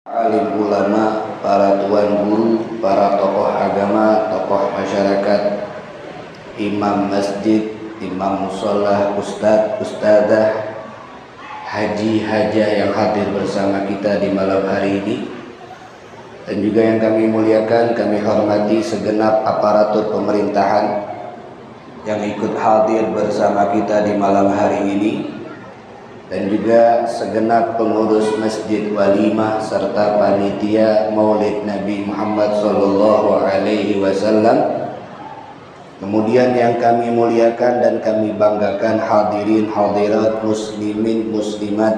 Alim ulama, para tuan guru, para tokoh agama, tokoh masyarakat, imam masjid, imam musola, ustadz, ustadzah, haji, hajah yang hadir bersama kita di malam hari ini, dan juga yang kami muliakan, kami hormati segenap aparatur pemerintahan yang ikut hadir bersama kita di malam hari ini, dan juga segenap pengurus Masjid Walimah serta panitia Maulid Nabi Muhammad SAW. Kemudian yang kami muliakan dan kami banggakan hadirin hadirat muslimin muslimat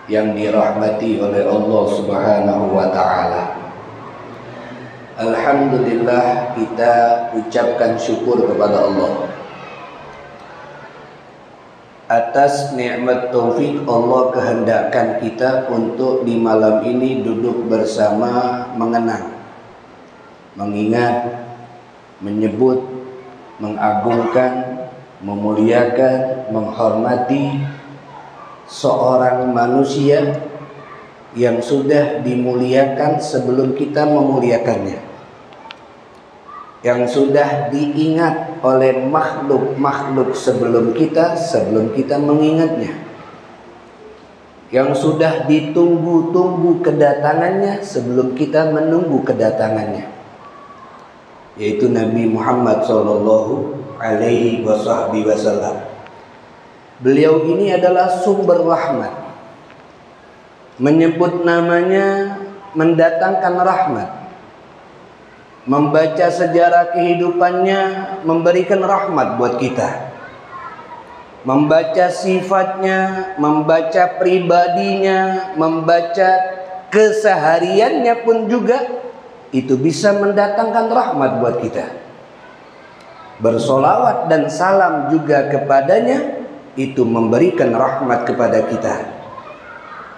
yang dirahmati oleh Allah Subhanahu wa taala. Alhamdulillah, kita ucapkan syukur kepada Allah atas nikmat taufik Allah kehendakkan kita untuk di malam ini duduk bersama mengenang, mengingat, menyebut, mengagungkan, memuliakan, menghormati seorang manusia yang sudah dimuliakan sebelum kita memuliakannya, yang sudah diingat oleh makhluk-makhluk sebelum kita mengingatnya, yang sudah ditunggu-tunggu kedatangannya sebelum kita menunggu kedatangannya, yaitu Nabi Muhammad SAW. Beliau ini adalah sumber rahmat. Menyebut namanya mendatangkan rahmat. Membaca sejarah kehidupannya memberikan rahmat buat kita. Membaca sifatnya, membaca pribadinya, membaca kesehariannya pun juga itu bisa mendatangkan rahmat buat kita. Bersolawat dan salam juga kepadanya itu memberikan rahmat kepada kita.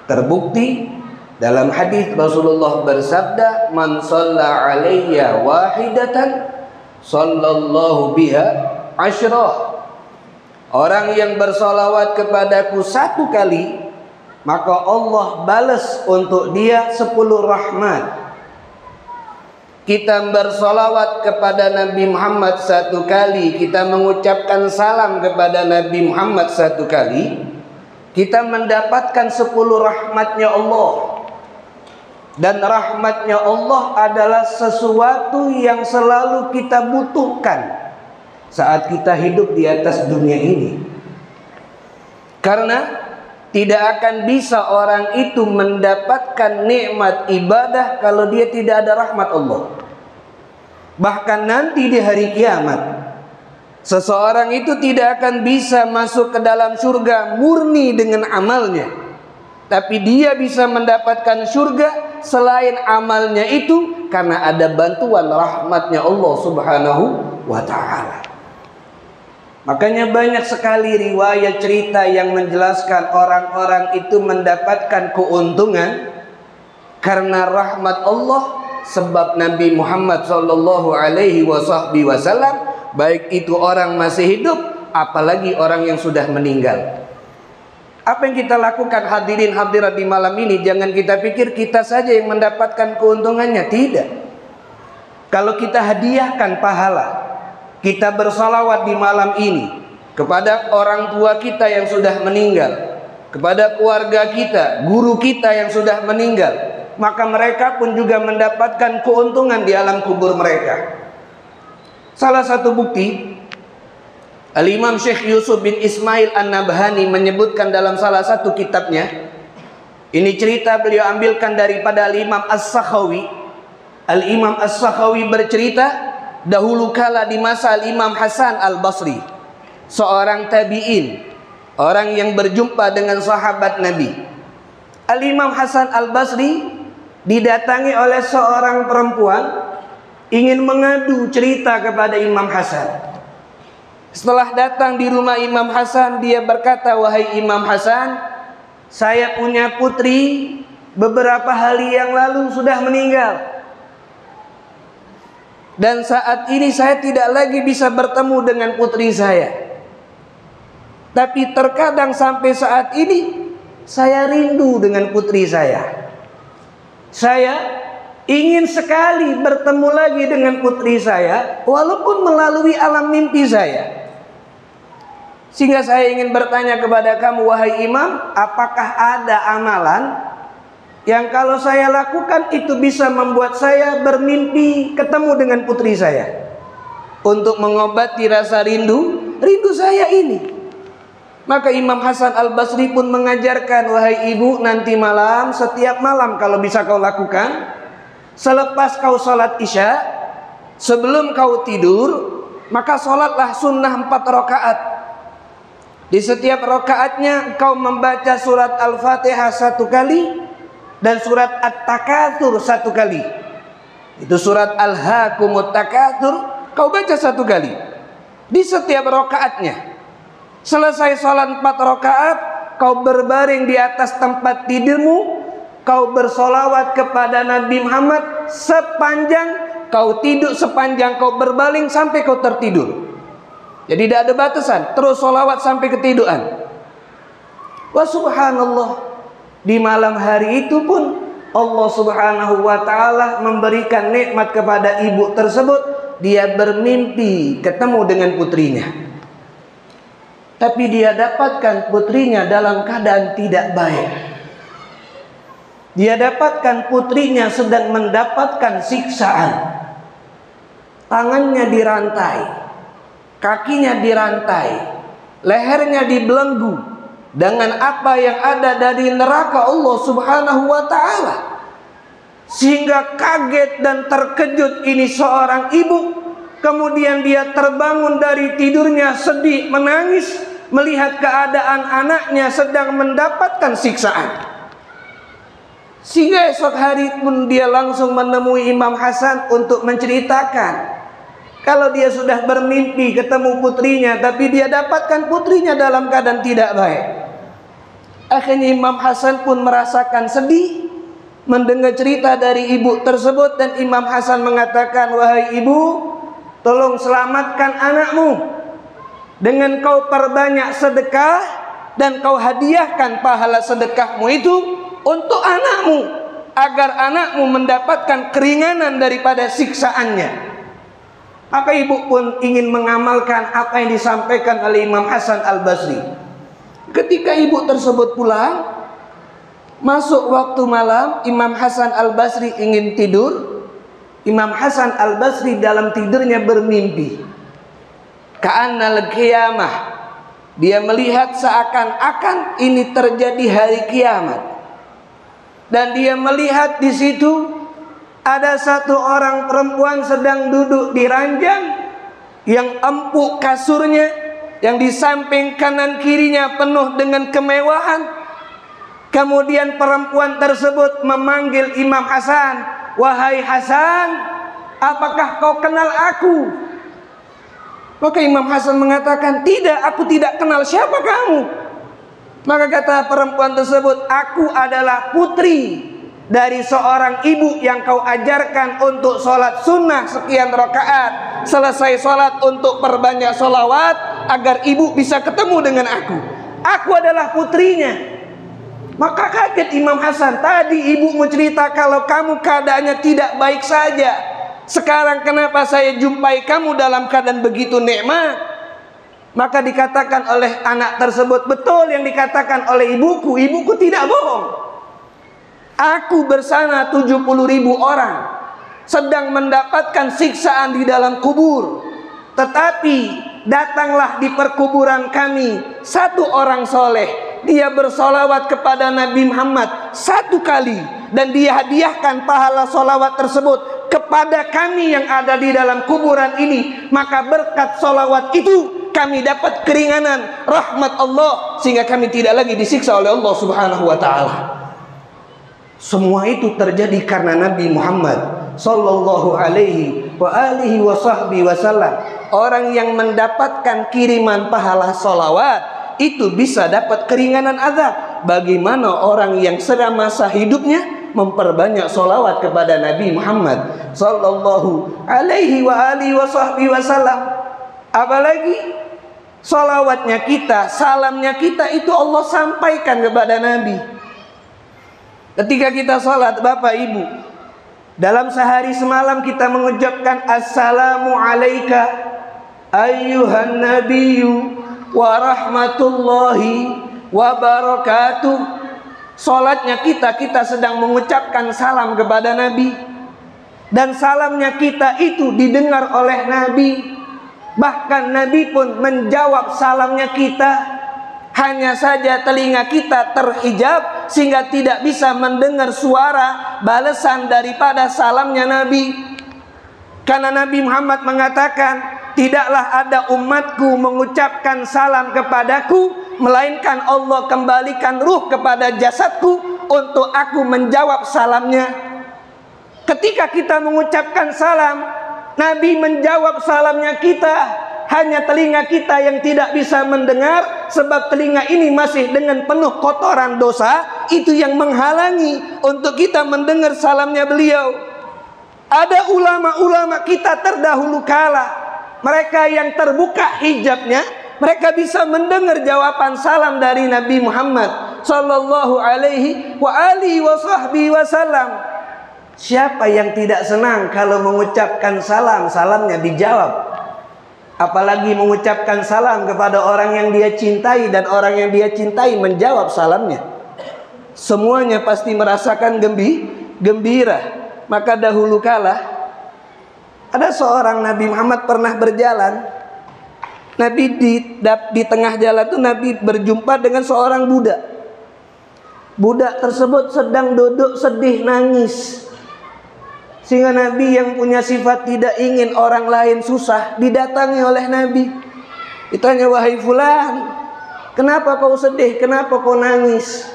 Terbukti dalam hadis Rasulullah bersabda, "Man shalla alayya wahidatan, sallallahu biha asyrah." Orang yang bersolawat kepadaku satu kali, maka Allah balas untuk dia 10 rahmat. Kita bersolawat kepada Nabi Muhammad satu kali, kita mengucapkan salam kepada Nabi Muhammad satu kali, kita mendapatkan 10 rahmatnya Allah. Dan rahmatnya Allah adalah sesuatu yang selalu kita butuhkan saat kita hidup di atas dunia ini. Karena tidak akan bisa orang itu mendapatkan nikmat ibadah kalau dia tidak ada rahmat Allah. Bahkan nanti di hari kiamat, seseorang itu tidak akan bisa masuk ke dalam surga murni dengan amalnya, tapi dia bisa mendapatkan surga selain amalnya itu karena ada bantuan rahmatnya Allah Subhanahu wa ta'ala. Makanya banyak sekali riwayat cerita yang menjelaskan orang-orang itu mendapatkan keuntungan karena rahmat Allah, sebab Nabi Muhammad SAW, baik itu orang masih hidup apalagi orang yang sudah meninggal. Apa yang kita lakukan hadirin hadirat di malam ini, jangan kita pikir kita saja yang mendapatkan keuntungannya. Tidak. Kalau kita hadiahkan pahala, kita bersalawat di malam ini kepada orang tua kita yang sudah meninggal, kepada keluarga kita, guru kita yang sudah meninggal, maka mereka pun juga mendapatkan keuntungan di alam kubur mereka. Salah satu bukti, Al-Imam Syekh Yusuf bin Ismail An-Nabhani menyebutkan dalam salah satu kitabnya, ini cerita beliau ambilkan daripada Al-Imam As-Sakhawi. Al-Imam As-Sakhawi bercerita, dahulu kala di masa Al-Imam Hasan Al-Basri, seorang tabi'in, orang yang berjumpa dengan sahabat Nabi. Al-Imam Hasan Al-Basri didatangi oleh seorang perempuan ingin mengadu cerita kepada Imam Hasan. Setelah datang di rumah Imam Hasan, dia berkata, "Wahai Imam Hasan, saya punya putri beberapa hari yang lalu sudah meninggal. Dan saat ini saya tidak lagi bisa bertemu dengan putri saya. Tapi terkadang sampai saat ini saya rindu dengan putri saya." Saya ingin sekali bertemu lagi dengan putri saya, walaupun melalui alam mimpi saya. Sehingga saya ingin bertanya kepada kamu, wahai imam, apakah ada amalan yang kalau saya lakukan itu bisa membuat saya bermimpi ketemu dengan putri saya, untuk mengobati rasa rindu saya ini. Maka Imam Hasan Al-Basri pun mengajarkan, wahai ibu, nanti malam, setiap malam kalau bisa kau lakukan, selepas kau sholat isya, sebelum kau tidur, maka sholatlah sunnah 4 rakaat. Di setiap rakaatnya kau membaca surat Al-Fatihah 1 kali dan surat At-Takatsur 1 kali. Itu surat Al-Hakumut Takatsur kau baca 1 kali di setiap rakaatnya. Selesai sholat 4 rakaat, kau berbaring di atas tempat tidurmu, kau bersolawat kepada Nabi Muhammad sepanjang kau tidur, sepanjang kau berbaring sampai kau tertidur. Jadi tidak ada batasan, terus solawat sampai ketiduran. Wah subhanallah, di malam hari itu pun Allah subhanahu wa ta'ala memberikan nikmat kepada ibu tersebut. Dia bermimpi ketemu dengan putrinya, tapi dia dapatkan putrinya dalam keadaan tidak baik. Dia dapatkan putrinya sedang mendapatkan siksaan. Tangannya dirantai, kakinya dirantai, lehernya dibelenggu dengan apa yang ada dari neraka Allah subhanahu wa ta'ala. Sehingga kaget dan terkejut ini seorang ibu. Kemudian dia terbangun dari tidurnya sedih, menangis, melihat keadaan anaknya sedang mendapatkan siksaan. Sehingga esok hari pun dia langsung menemui Imam Hasan untuk menceritakan kalau dia sudah bermimpi ketemu putrinya, tapi dia dapatkan putrinya dalam keadaan tidak baik. Akhirnya Imam Hasan pun merasakan sedih mendengar cerita dari ibu tersebut, dan Imam Hasan mengatakan, wahai ibu, tolong selamatkan anakmu dengan kau perbanyak sedekah dan kau hadiahkan pahala sedekahmu itu untuk anakmu, agar anakmu mendapatkan keringanan daripada siksaannya. Maka ibu pun ingin mengamalkan apa yang disampaikan oleh Imam Hasan Al-Basri. Ketika ibu tersebut pulang, masuk waktu malam, Imam Hasan Al-Basri ingin tidur. Imam Hasan Al-Basri dalam tidurnya bermimpi ka'annal qiyamah. Dia melihat seakan-akan ini terjadi hari kiamat. Dan dia melihat di situ ada satu orang perempuan sedang duduk di ranjang yang empuk kasurnya, yang di samping kanan kirinya penuh dengan kemewahan. Kemudian perempuan tersebut memanggil Imam Hasan, wahai Hasan, apakah kau kenal aku? Maka Imam Hasan mengatakan, tidak, aku tidak kenal, siapa kamu? Maka kata perempuan tersebut, aku adalah putri dari seorang ibu yang kau ajarkan untuk sholat sunnah sekian rakaat. Selesai sholat untuk perbanyak sholawat agar ibu bisa ketemu dengan aku. Aku adalah putrinya. Maka kaget Imam Hasan, tadi ibu mau cerita kalau kamu keadaannya tidak baik saja. Sekarang kenapa saya jumpai kamu dalam keadaan begitu nikmat? Maka dikatakan oleh anak tersebut, betul yang dikatakan oleh ibuku, ibuku tidak bohong. Aku bersama 70.000 orang sedang mendapatkan siksaan di dalam kubur. Tetapi datanglah di perkuburan kami satu orang soleh. Dia bersolawat kepada Nabi Muhammad 1 kali, dan dia hadiahkan pahala solawat tersebut kepada kami yang ada di dalam kuburan ini. Maka berkat solawat itu kami dapat keringanan rahmat Allah, sehingga kami tidak lagi disiksa oleh Allah subhanahu wa ta'ala. Semua itu terjadi karena Nabi Muhammad sallallahu alaihi wa alihi wa sahbihi wasallam. Orang yang mendapatkan kiriman pahala solawat itu bisa dapat keringanan azab. Bagaimana orang yang semasa hidupnya memperbanyak solawat kepada Nabi Muhammad sallallahu alaihi wa alihi wa sahbihi wasallam. Apalagi solawatnya kita, salamnya kita itu Allah sampaikan kepada Nabi. Ketika kita sholat, Bapak Ibu, dalam sehari semalam kita mengucapkan Assalamu alayka ayyuhan nabiyyu wa rahmatullahi wa barakatuh. Sholatnya kita sedang mengucapkan salam kepada Nabi, dan salamnya kita itu didengar oleh Nabi. Bahkan Nabi pun menjawab salamnya kita. Hanya saja telinga kita terhijab sehingga tidak bisa mendengar suara balasan daripada salamnya Nabi. Karena Nabi Muhammad mengatakan, tidaklah ada umatku mengucapkan salam kepadaku, melainkan Allah kembalikan ruh kepada jasadku untuk aku menjawab salamnya. Ketika kita mengucapkan salam, Nabi menjawab salamnya kita. Hanya telinga kita yang tidak bisa mendengar, sebab telinga ini masih dengan penuh kotoran dosa. Itu yang menghalangi untuk kita mendengar salamnya beliau. Ada ulama-ulama kita terdahulu kala, mereka yang terbuka hijabnya, mereka bisa mendengar jawaban salam dari Nabi Muhammad sallallahu alaihi wasallam. Siapa yang tidak senang kalau mengucapkan salam, salamnya dijawab? Apalagi mengucapkan salam kepada orang yang dia cintai, dan orang yang dia cintai menjawab salamnya. Semuanya pasti merasakan gembira. Maka dahulu kala ada seorang Nabi Muhammad pernah berjalan. Nabi di tengah jalan itu Nabi berjumpa dengan seorang budak. Budak tersebut sedang duduk sedih nangis. Sehingga Nabi yang punya sifat tidak ingin orang lain susah didatangi oleh Nabi. Ditanya, wahai fulan, kenapa kau sedih? Kenapa kau nangis?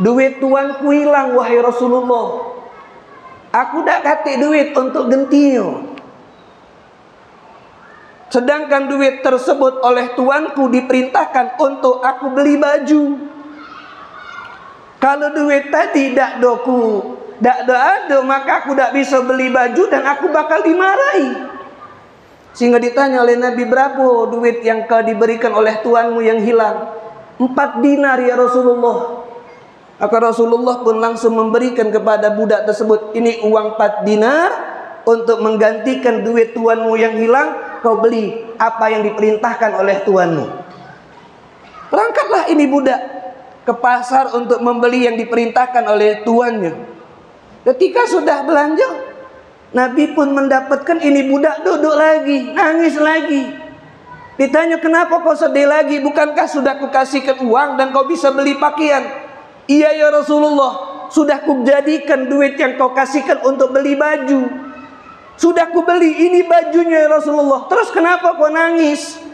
Duit tuanku hilang, wahai Rasulullah. Aku dak kate duit untuk gentio. Sedangkan duit tersebut oleh tuanku diperintahkan untuk aku beli baju. Kalau duit tadi dak doku, dak ada, maka aku tak bisa beli baju dan aku bakal dimarahi. Sehingga ditanya oleh Nabi, berapa duit yang kau diberikan oleh tuanmu yang hilang? 4 dinar ya Rasulullah. Maka Rasulullah pun langsung memberikan kepada budak tersebut, ini uang 4 dinar untuk menggantikan duit tuanmu yang hilang. Kau beli apa yang diperintahkan oleh tuanmu. Berangkatlah ini budak ke pasar untuk membeli yang diperintahkan oleh tuannya. Ketika sudah belanja, Nabi pun mendapatkan ini budak duduk lagi, nangis lagi. Ditanya, kenapa kau sedih lagi? Bukankah sudah kukasihkan uang dan kau bisa beli pakaian? Iya ya Rasulullah, sudah kujadikan duit yang kau kasihkan untuk beli baju. Sudah kubeli, ini bajunya ya Rasulullah. Terus kenapa kau nangis?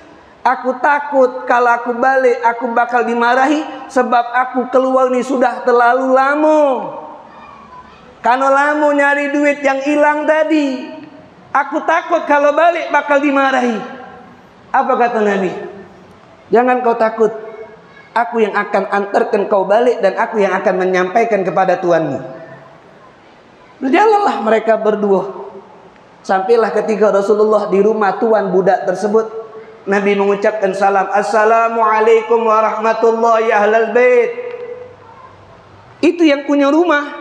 Aku takut kalau aku balik aku bakal dimarahi, sebab aku keluar ini sudah terlalu lama. Karena lama nyari duit yang hilang tadi. Aku takut kalau balik bakal dimarahi. Apa kata Nabi? Jangan kau takut. Aku yang akan antarkan kau balik, dan aku yang akan menyampaikan kepada tuanmu. Berjalanlah mereka berdua. Sampailah ketika Rasulullah di rumah tuan budak tersebut. Nabi mengucapkan salam. Assalamualaikum warahmatullahi ahlal bait. Itu yang punya rumah.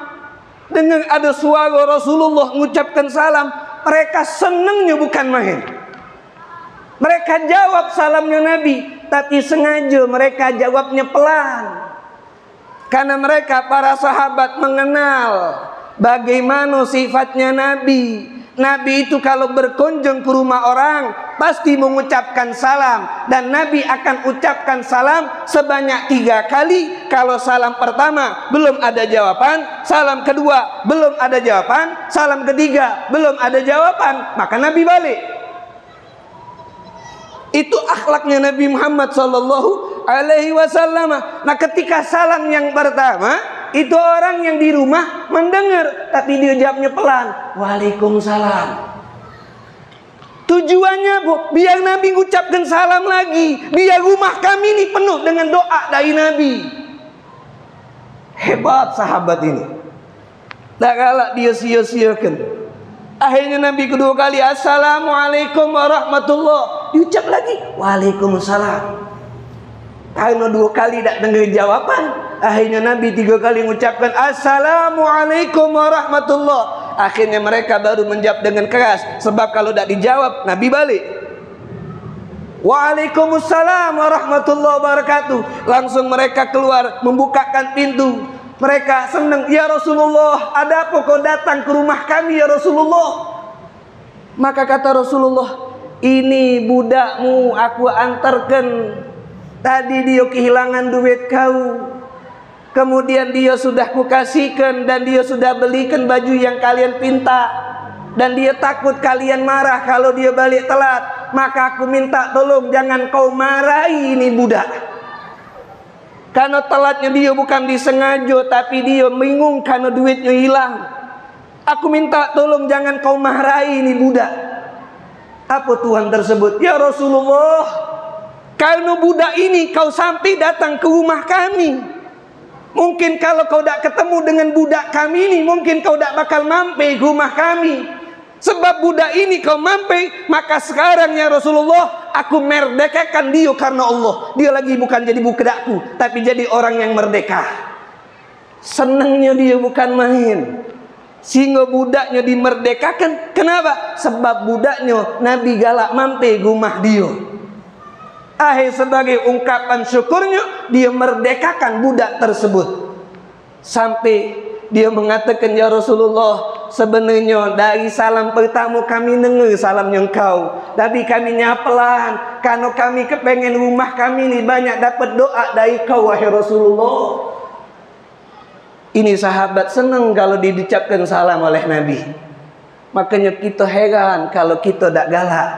Dengan ada suara Rasulullah mengucapkan salam, mereka senangnya bukan main. Mereka jawab salamnya Nabi, tapi sengaja mereka jawabnya pelan. Karena mereka para sahabat mengenal bagaimana sifatnya Nabi. Nabi itu kalau berkunjung ke rumah orang pasti mengucapkan salam, dan Nabi akan ucapkan salam sebanyak 3 kali. Kalau salam pertama belum ada jawaban, salam kedua belum ada jawaban, salam ketiga belum ada jawaban, maka Nabi balik. Itu akhlaknya Nabi Muhammad sallallahu alaihi wasallam. Nah, ketika salam yang pertama, itu orang yang di rumah mendengar, tapi dia jawabnya pelan, Waalaikumsalam. Tujuannya biar Nabi ucapkan salam lagi, biar rumah kami ini penuh dengan doa dari Nabi. Hebat sahabat ini. Tak galak dia sia-siakan. Akhirnya Nabi kedua kali, Assalamualaikum warahmatullahi, diucap lagi, Waalaikumsalam. Karena 2 kali tak dengar jawaban, akhirnya Nabi 3 kali mengucapkan Assalamualaikum warahmatullah. Akhirnya mereka baru menjawab dengan keras, sebab kalau tak dijawab Nabi balik, Waalaikumsalam warahmatullahi wabarakatuh. Langsung mereka keluar membukakan pintu. Mereka senang, ya Rasulullah, ada apa kau datang ke rumah kami ya Rasulullah? Maka kata Rasulullah, ini budakmu aku antarkan. Tadi dia kehilangan duit kau, kemudian dia sudah kukasihkan dan dia sudah belikan baju yang kalian pinta, dan dia takut kalian marah kalau dia balik telat. Maka aku minta tolong jangan kau marahi ini budak, karena telatnya dia bukan disengaja, tapi dia bingung karena duitnya hilang. Aku minta tolong jangan kau marahi ini budak. Apa Tuhan tersebut? Ya Rasulullah, karena budak ini kau sampai datang ke rumah kami. Mungkin kalau kau tak ketemu dengan budak kami ini, mungkin kau tak bakal mampir ke rumah kami. Sebab budak ini kau mampir, maka sekarang ya Rasulullah, aku merdekakan dia karena Allah. Dia lagi bukan jadi budakku, tapi jadi orang yang merdeka. Senangnya dia bukan main. Sehingga budaknya dimerdekakan. Kenapa? Sebab budaknya Nabi galak mampir ke rumah dia. Akhir sebagai ungkapan syukurnya, dia merdekakan budak tersebut. Sampai dia mengatakan, ya Rasulullah, sebenarnya dari salam pertama kami dengar salamnya engkau, tapi kami nyapelan karena kami kepengen rumah kami ni banyak dapat doa dari kau wahai Rasulullah. Ini sahabat senang kalau diucapkan salam oleh Nabi. Makanya kita heran kalau kita tak galak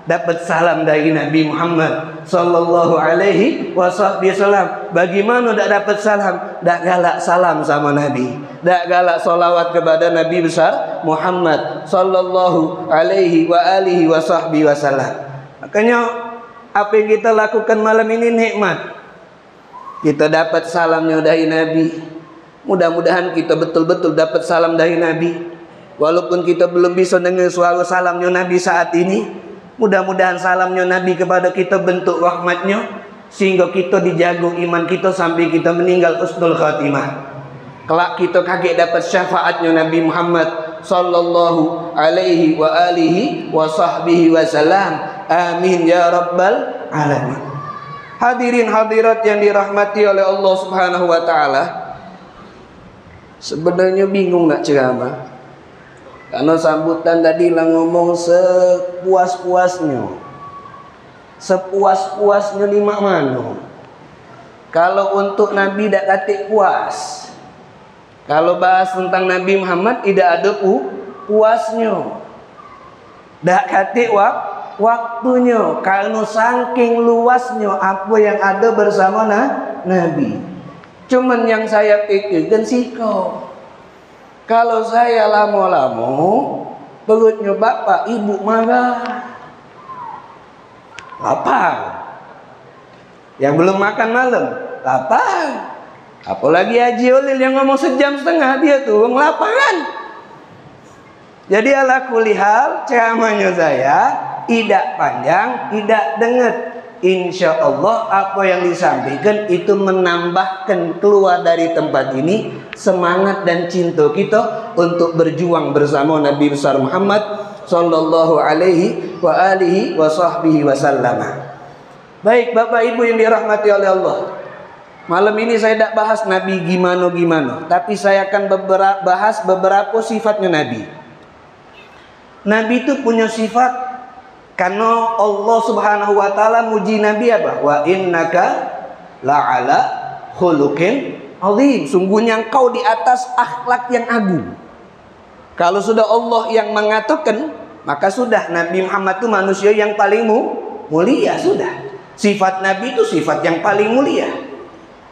dapat salam dari Nabi Muhammad sallallahu alaihi wasallam. Bagaimana tak dapat salam? Tak galak salam sama Nabi, tak galak salawat kepada Nabi besar Muhammad sallallahu alaihi wasallam. Makanya apa yang kita lakukan malam ini nikmat. Kita dapat salamnya dari Nabi. Mudah-mudahan kita betul-betul dapat salam dari Nabi. Walaupun kita belum bisa dengar suara salamnya Nabi saat ini, mudah-mudahan salamnya Nabi kepada kita bentuk rahmatnya, sehingga kita dijaga iman kita sampai kita meninggal husnul khatimah. Kelak kita kaget dapat syafaatnya Nabi Muhammad sallallahu alaihi wasallam. Amin ya rabbal alamin. Hadirin hadirat yang dirahmati oleh Allah Subhanahu wa taala. Sebenarnya bingung nak ceramah, karena sambutan tadi lah ngomong sepuas-puasnya. Sepuas-puasnya di mana? Kalau untuk Nabi tak katik puas. Kalau bahas tentang Nabi Muhammad tidak ada puasnya. Tak katik waktunya. Karena saking luasnya apa yang ada bersama Nabi. Cuman yang saya pikirkan sikap. Kalau saya lama-lama perutnya bapak ibu marah, lapar. Yang belum makan malam lapar. Apalagi Haji Ulil yang ngomong 1,5 jam dia tuh ngelaparan. Jadi ala kulihal ceramahnya saya tidak panjang, tidak dengar. Insya Allah apa yang disampaikan itu menambahkan keluar dari tempat ini semangat dan cinta kita untuk berjuang bersama Nabi besar Muhammad sallallahu alaihi wasallam. Baik Bapak Ibu yang dirahmati oleh Allah, malam ini saya tidak bahas Nabi gimana, tapi saya akan bahas beberapa sifatnya Nabi. Nabi itu punya sifat. Karena Allah Subhanahu wa taala muji Nabi apa? Wa innaka la'ala khuluqin azim. Sungguhnya engkau di atas akhlak yang agung. Kalau sudah Allah yang mengatakan, maka sudah Nabi Muhammad itu manusia yang paling mulia sudah. Sifat Nabi itu sifat yang paling mulia.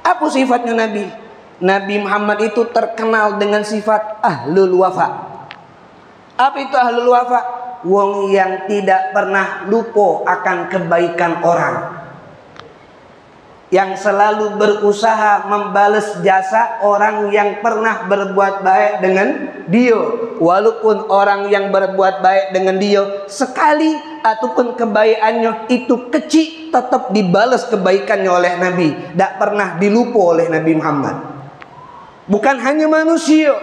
Apa sifatnya Nabi? Nabi Muhammad itu terkenal dengan sifat ahlul wafa. Apa itu ahlul wafa? Wong yang tidak pernah lupa akan kebaikan orang. yang selalu berusaha membalas jasa orang yang pernah berbuat baik dengan dia. Walaupun orang yang berbuat baik dengan dia sekali ataupun kebaikannya itu kecil, tetap dibalas kebaikannya oleh Nabi. Tak pernah dilupa oleh Nabi Muhammad. Bukan hanya manusia,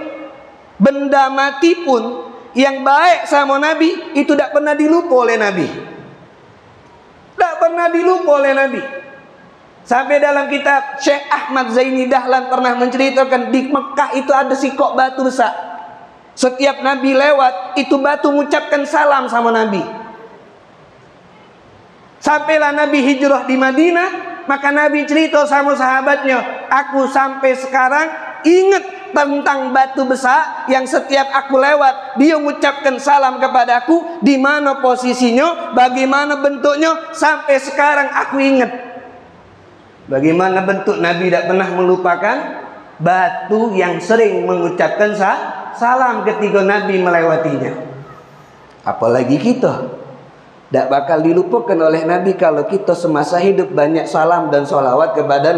benda mati pun yang baik sama Nabi itu tak pernah dilupa oleh Nabi. Tak pernah dilupa oleh Nabi. Sampai dalam kitab Syekh Ahmad Zaini Dahlan pernah menceritakan di Mekah itu ada sikok batu besar. Setiap Nabi lewat, itu batu mengucapkan salam sama Nabi. Sampailah Nabi hijrah di Madinah, maka Nabi cerita sama sahabatnya, aku sampai sekarang ingat tentang batu besar yang setiap aku lewat dia mengucapkan salam kepadaku, di mana posisinya, bagaimana bentuknya, sampai sekarang aku ingat. Bagaimana bentuk Nabi tidak pernah melupakan batu yang sering mengucapkan salam ketika Nabi melewatinya. Apalagi kita, tidak bakal dilupakan oleh Nabi kalau kita semasa hidup banyak salam dan sholawat kepada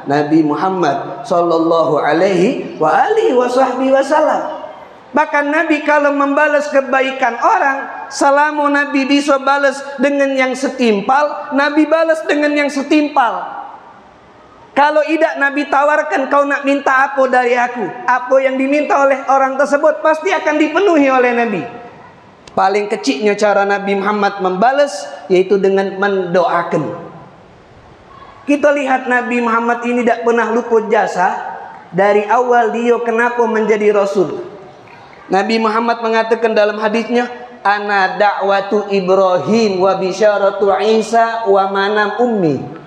Nabi Muhammad sallallahu alaihi wasallam. Bahkan Nabi kalau membalas kebaikan orang, selama Nabi bisa balas dengan yang setimpal, Nabi balas dengan yang setimpal. Kalau tidak, Nabi tawarkan, kau nak minta apa dari aku, apa yang diminta oleh orang tersebut pasti akan dipenuhi oleh Nabi. Paling kecilnya cara Nabi Muhammad membalas yaitu dengan mendoakan. Kita lihat Nabi Muhammad ini tidak pernah luput jasa. Dari awal dia kenapa menjadi Rasul. Nabi Muhammad mengatakan dalam hadisnya, ana da'watu Ibrahim wa bisyaratu Isa wa manam ummi.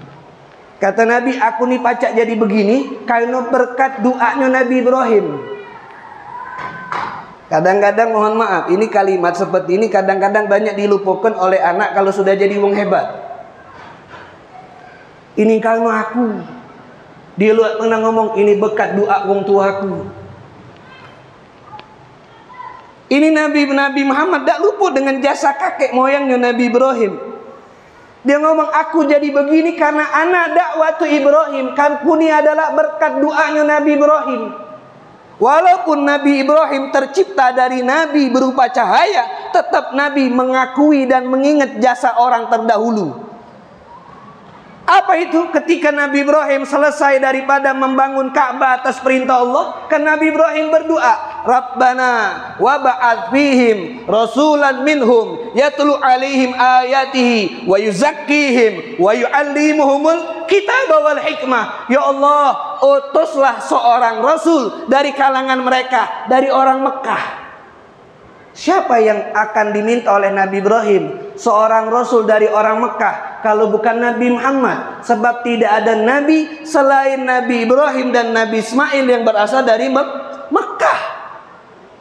Kata Nabi, aku ni pacak jadi begini karena berkat doanya Nabi Ibrahim. Kadang-kadang mohon maaf, ini kalimat seperti ini kadang-kadang banyak dilupakan oleh anak kalau sudah jadi wong hebat. Ini karena aku. Dia luar pernah ngomong, ini berkat doa wong tuaku. Ini Nabi Muhammad tak lupa dengan jasa kakek moyangnya Nabi Ibrahim. Dia ngomong, aku jadi begini karena anak dakwatu Ibrahim. Karena ini adalah berkat doanya Nabi Ibrahim. Walaupun Nabi Ibrahim tercipta dari Nabi berupa cahaya, tetap Nabi mengakui dan mengingat jasa orang terdahulu. Apa itu? Ketika Nabi Ibrahim selesai daripada membangun Ka'bah atas perintah Allah, kan Nabi Ibrahim berdoa, Rabbana wa ba'ath fihim rasulan minhum yatlu alaihim ayatihi wa yuzakkihim wa yu'allimuhumul kitab wal hikmah. Ya Allah, utuslah seorang rasul dari kalangan mereka, dari orang Mekah. Siapa yang akan diminta oleh Nabi Ibrahim? Seorang rasul dari orang Mekah, kalau bukan Nabi Muhammad. Sebab tidak ada nabi selain Nabi Ibrahim dan Nabi Ismail yang berasal dari Mekah.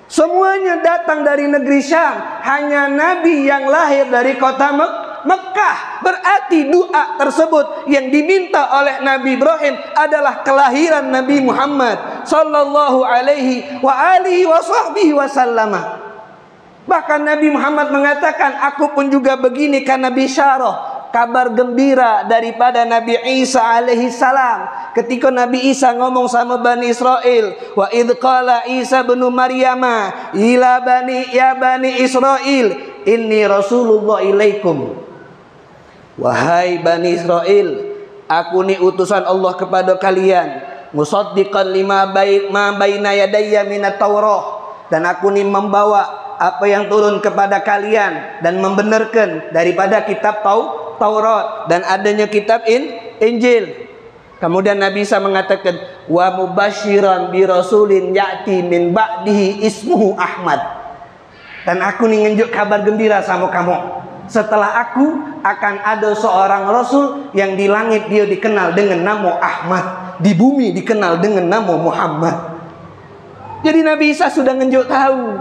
Semuanya datang dari negeri Syam. Hanya Nabi yang lahir dari kota Mekah. Berarti doa tersebut yang diminta oleh Nabi Ibrahim adalah kelahiran Nabi Muhammad sallallahu alaihi wasallam. Bahkan Nabi Muhammad mengatakan, aku pun juga begini karena bisyarah, kabar gembira daripada Nabi Isa alaihi salam. Ketika Nabi Isa ngomong sama Bani Israel, wa idh qala Isa bin Maryama ila bani Israel, inni Rasulullah ilaikum. Wahai Bani Israel, aku ni utusan Allah kepada kalian, musaddiqan lima ma baina yadayya minat Taurah, dan aku ni membawa apa yang turun kepada kalian dan membenarkan daripada kitab Taurat dan adanya kitab Injil. Kemudian Nabi Isa mengatakan, wa mubasyiran bi rasulin ya'ti min ba'dihi ismuhu Ahmad. Dan aku ni ngenjuk kabar gembira sama kamu. Setelah aku akan ada seorang rasul yang di langit dia dikenal dengan nama Ahmad, di bumi dikenal dengan nama Muhammad. Jadi Nabi Isa sudah ngenjuk tahu.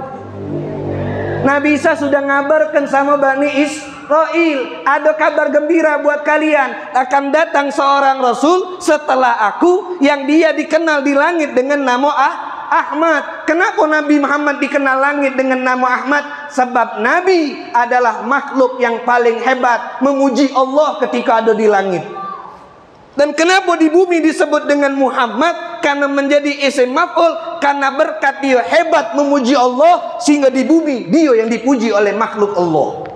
Nabi Isa sudah ngabarkan sama Bani Israel, ada kabar gembira buat kalian, akan datang seorang Rasul setelah aku yang dia dikenal di langit dengan nama Ahmad. Kenapa Nabi Muhammad dikenal langit dengan nama Ahmad? Sebab Nabi adalah makhluk yang paling hebat memuji Allah ketika ada di langit. Dan kenapa di bumi disebut dengan Muhammad? Karena menjadi isim maf'ul, karena berkat dia hebat memuji Allah, sehingga di bumi dia yang dipuji oleh makhluk Allah.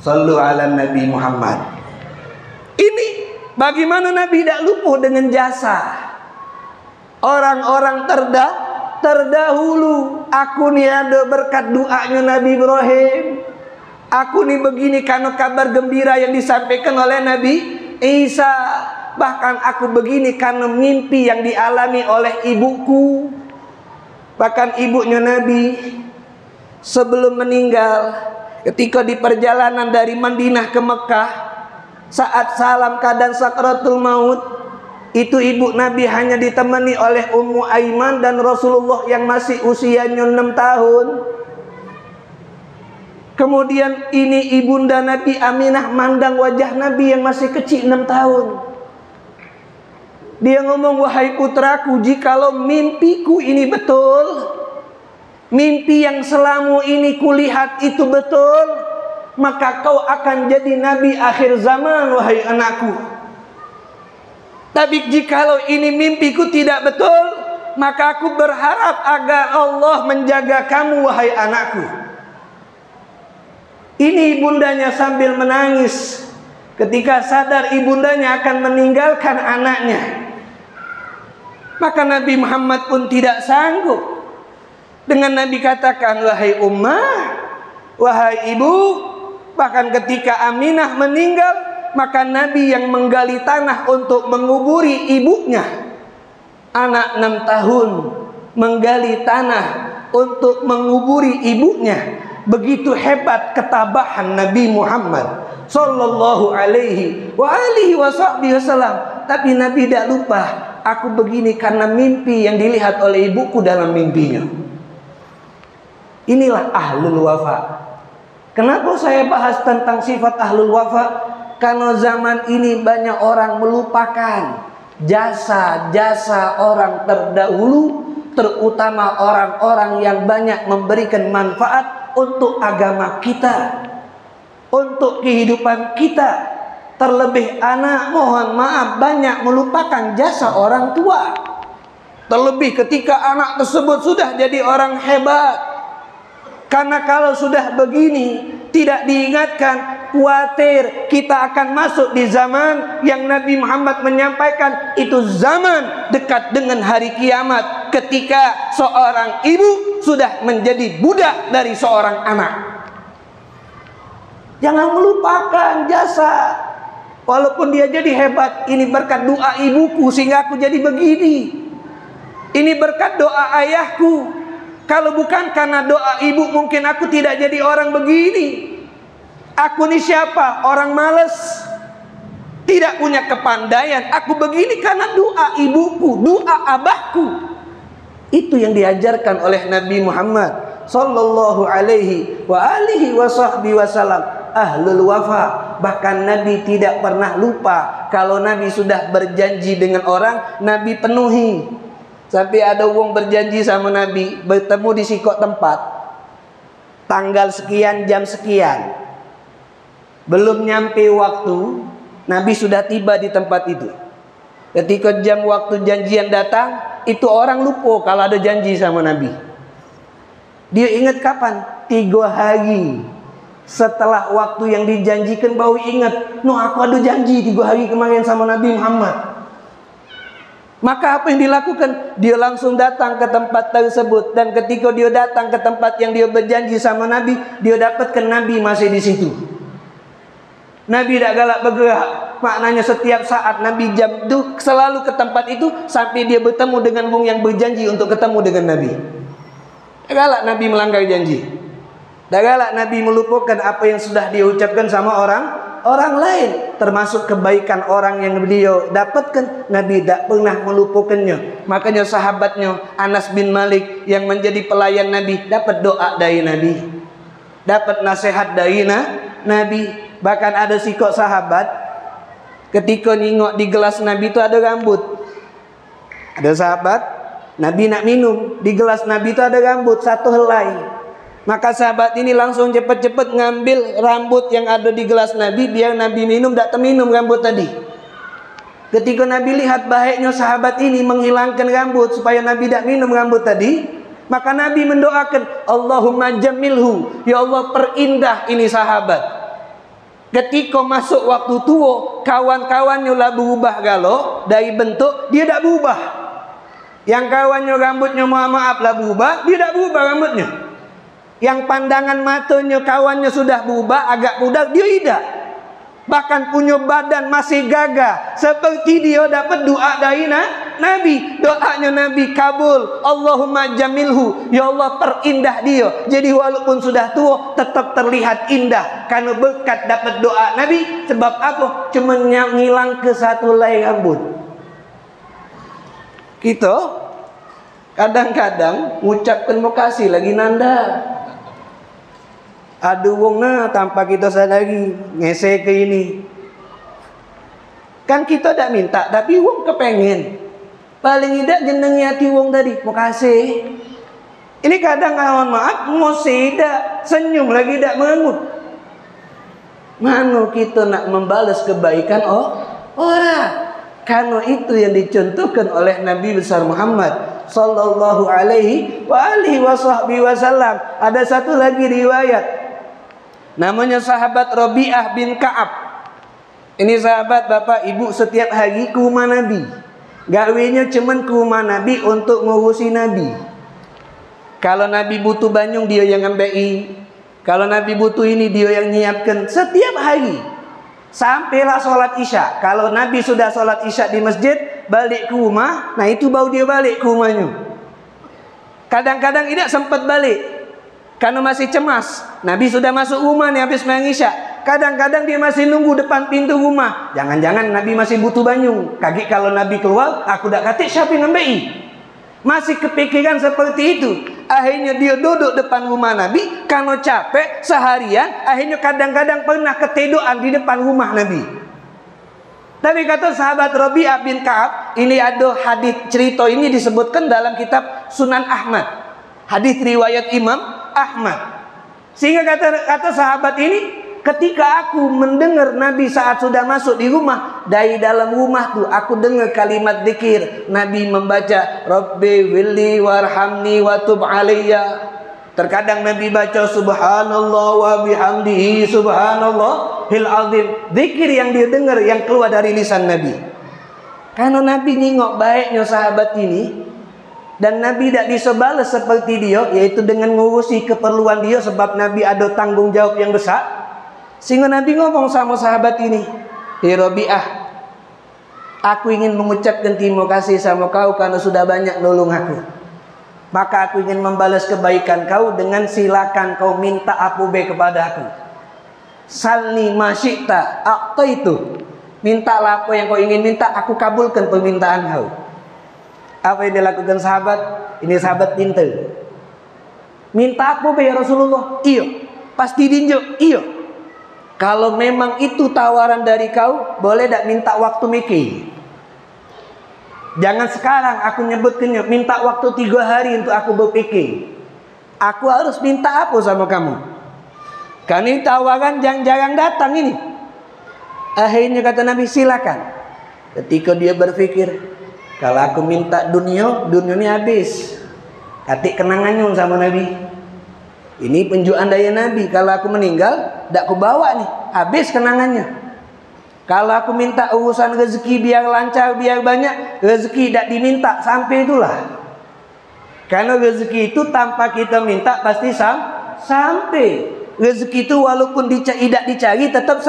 Sallu ala Nabi Muhammad. Ini bagaimana Nabi tidak lupa dengan jasa orang-orang terdahulu. Aku nih ada berkat doanya Nabi Ibrahim. Aku nih begini karena kabar gembira yang disampaikan oleh Nabi Isa. Bahkan aku begini karena mimpi yang dialami oleh ibuku. Bahkan ibunya Nabi sebelum meninggal, ketika di perjalanan dari Madinah ke Mekah, saat salam keadaan sakratul maut, itu ibu Nabi hanya ditemani oleh Ummu Aiman dan Rasulullah yang masih usianya 6 tahun. Kemudian ini ibunda Nabi Aminah mandang wajah Nabi yang masih kecil 6 tahun. Dia ngomong, wahai putraku, jikalau mimpiku ini betul, mimpi yang selama ini kulihat itu betul, maka kau akan jadi nabi akhir zaman, wahai anakku. Tapi jikalau ini mimpiku tidak betul, maka aku berharap agar Allah menjaga kamu, wahai anakku. Ini ibundanya sambil menangis ketika sadar ibundanya akan meninggalkan anaknya. Maka Nabi Muhammad pun tidak sanggup. Dengan Nabi katakan, wahai ummah, wahai ibu. Bahkan ketika Aminah meninggal, maka Nabi yang menggali tanah untuk menguburi ibunya. Anak 6 tahun menggali tanah untuk menguburi ibunya. Begitu hebat ketabahan Nabi Muhammad sallallahu alaihi wasallam. Tapi Nabi tidak lupa, aku begini karena mimpi yang dilihat oleh ibuku dalam mimpinya. Inilah ahlul wafa. Kenapa saya bahas tentang sifat ahlul wafa? Karena zaman ini banyak orang melupakan jasa-jasa orang terdahulu, terutama orang-orang yang banyak memberikan manfaat untuk agama kita, untuk kehidupan kita. Terlebih anak, mohon maaf, banyak melupakan jasa orang tua. Terlebih ketika anak tersebut sudah jadi orang hebat. Karena kalau sudah begini, tidak diingatkan, khawatir kita akan masuk di zaman yang Nabi Muhammad menyampaikan, itu zaman dekat dengan hari kiamat, ketika seorang ibu sudah menjadi budak dari seorang anak. Jangan melupakan jasa. Walaupun dia jadi hebat, ini berkat doa ibuku sehingga aku jadi begini. Ini berkat doa ayahku. Kalau bukan karena doa ibu, mungkin aku tidak jadi orang begini. Aku ini siapa? Orang malas, tidak punya kepandaian. Aku begini karena doa ibuku, doa abahku. Itu yang diajarkan oleh Nabi Muhammad sallallahu alaihi wasallam. Ahlul wafa. Bahkan Nabi tidak pernah lupa. Kalau Nabi sudah berjanji dengan orang, Nabi penuhi. Sampai ada orang berjanji sama Nabi, bertemu di sikok tempat, tanggal sekian, jam sekian. Belum nyampe waktu, Nabi sudah tiba di tempat itu. Ketika jam waktu janjian datang, itu orang lupa kalau ada janji sama Nabi. Dia ingat kapan? 3 hari setelah waktu yang dijanjikan baru ingat, no aku ada janji 3 hari kemarin sama Nabi Muhammad. Maka apa yang dilakukan? Dia langsung datang ke tempat tersebut. Dan ketika dia datang ke tempat yang dia berjanji sama Nabi, dia dapatkan Nabi masih di situ. Nabi tidak galak bergerak. Maknanya setiap saat Nabi jam itu selalu ke tempat itu sampai dia bertemu dengan wong yang berjanji untuk ketemu dengan Nabi. Tak galak Nabi melanggar janji. Tak galak Nabi melupakan apa yang sudah dia ucapkan sama orang lain, termasuk kebaikan orang yang beliau dapatkan. Nabi tidak pernah melupakannya. Makanya sahabatnya Anas bin Malik yang menjadi pelayan Nabi dapat doa dari Nabi, dapat nasihat dari Nabi. Bahkan ada sikok sahabat ketika nengok di gelas Nabi itu ada rambut. Ada sahabat Nabi nak minum, di gelas Nabi itu ada rambut 1 helai. Maka sahabat ini langsung cepat-cepat ngambil rambut yang ada di gelas Nabi, biar Nabi minum, tak terminum rambut tadi. Ketika Nabi lihat baiknya sahabat ini menghilangkan rambut supaya Nabi tidak minum rambut tadi, maka Nabi mendoakan, Allahumma jamilhu, ya Allah perindah ini sahabat. Ketika masuk waktu tua, kawan-kawannya lah berubah galau dari bentuk, dia tak berubah. Yang kawannya rambutnya maaf lah berubah, dia tak berubah rambutnya. Yang pandangan matanya kawannya sudah berubah, agak pudar, dia tidak. Bahkan punya badan masih gagah, seperti dia dapat doa dari Nabi. Doanya Nabi kabul, Allahumma jamilhu, ya Allah perindah dia. Jadi walaupun sudah tua tetap terlihat indah karena berkat dapat doa Nabi. Sebab apa? Cuma ngilang ke satu helai rambut. Kita kadang-kadang ucapkan makasih lagi nanda. Ada wong tanpa kita sadari ngese ke ini. Kan kita tak minta, tapi wong kepengen. Paling tidak jenengi hati wong tadi, makasih. Ini kadang mohon maaf, masih tidak senyum lagi tidak mengut. Mana kita nak membalas kebaikan orang. Karena itu yang dicontohkan oleh Nabi besar Muhammad sallallahu alaihi wasallam. Ada satu lagi riwayat. Namanya sahabat Rabi'ah bin Ka'ab. Ini sahabat bapak ibu setiap hari ke rumah Nabi. Gawenya cuman ke rumah Nabi untuk ngurusi Nabi. Kalau Nabi butuh banyung, dia yang ngambil. Kalau Nabi butuh ini, dia yang nyiapkan. Setiap hari. Sampailah sholat isya. Kalau Nabi sudah sholat isya di masjid, balik ke rumah, nah itu baru dia balik ke rumahnya. Kadang-kadang tidak sempat balik karena masih cemas. Nabi sudah masuk rumah nih habis sembahyang isya. Kadang-kadang dia masih nunggu depan pintu rumah. Jangan-jangan Nabi masih butuh banyung. Kaget kalau Nabi keluar, aku dak katik siapa yang ngambil. Masih kepikiran seperti itu. Akhirnya dia duduk depan rumah Nabi karena capek seharian. Akhirnya kadang-kadang pernah ketiduran di depan rumah Nabi. Tapi kata sahabat Rabi'ah bin Ka'ab, ini ada hadis cerita ini disebutkan dalam kitab Sunan Ahmad. Hadis riwayat Imam Ahmad. Sehingga kata sahabat ini, ketika aku mendengar Nabi saat sudah masuk di rumah, dari dalam rumah tuh aku dengar kalimat zikir. Nabi membaca Rabbi willi warhamni wa tub alayya. Terkadang Nabi baca subhanallah wa bihamdihi subhanallahil azim. Zikir yang dia dengar yang keluar dari lisan Nabi. Karena Nabi nengok baiknya sahabat ini, dan Nabi tidak bisa balas seperti dia, yaitu dengan ngurusi keperluan dia, sebab Nabi ada tanggung jawab yang besar. Sehingga Nabi ngomong sama sahabat ini, "Hei Rabi'ah, aku ingin mengucapkan terima kasih sama kau karena sudah banyak nolong aku. Maka aku ingin membalas kebaikan kau dengan silakan kau minta apa be kepada aku. Salni masyikta a'taitu. Mintalah apa yang kau ingin minta, aku kabulkan permintaan kau." Apa yang dilakukan sahabat? Ini sahabat pintar. Minta apa ya Rasulullah? Iya. Pasti dinjuk? Iya. Kalau memang itu tawaran dari kau, boleh tak minta waktu mikir? Jangan sekarang aku nyebutkannya, minta waktu 3 hari untuk aku berpikir. Aku harus minta apa sama kamu? Karena ini tawaran yang jarang datang ini. Akhirnya kata Nabi, silakan. Ketika dia berpikir, kalau aku minta dunia ini habis. Katik kenangannya sama Nabi. Ini penjuan daya Nabi. Kalau aku meninggal, tak aku bawa nih. Habis kenangannya. Kalau aku minta urusan rezeki biar lancar, biar banyak, rezeki tak diminta, sampai itulah. Karena rezeki itu tanpa kita minta pasti sampai. Rezeki itu walaupun tidak dicari tetap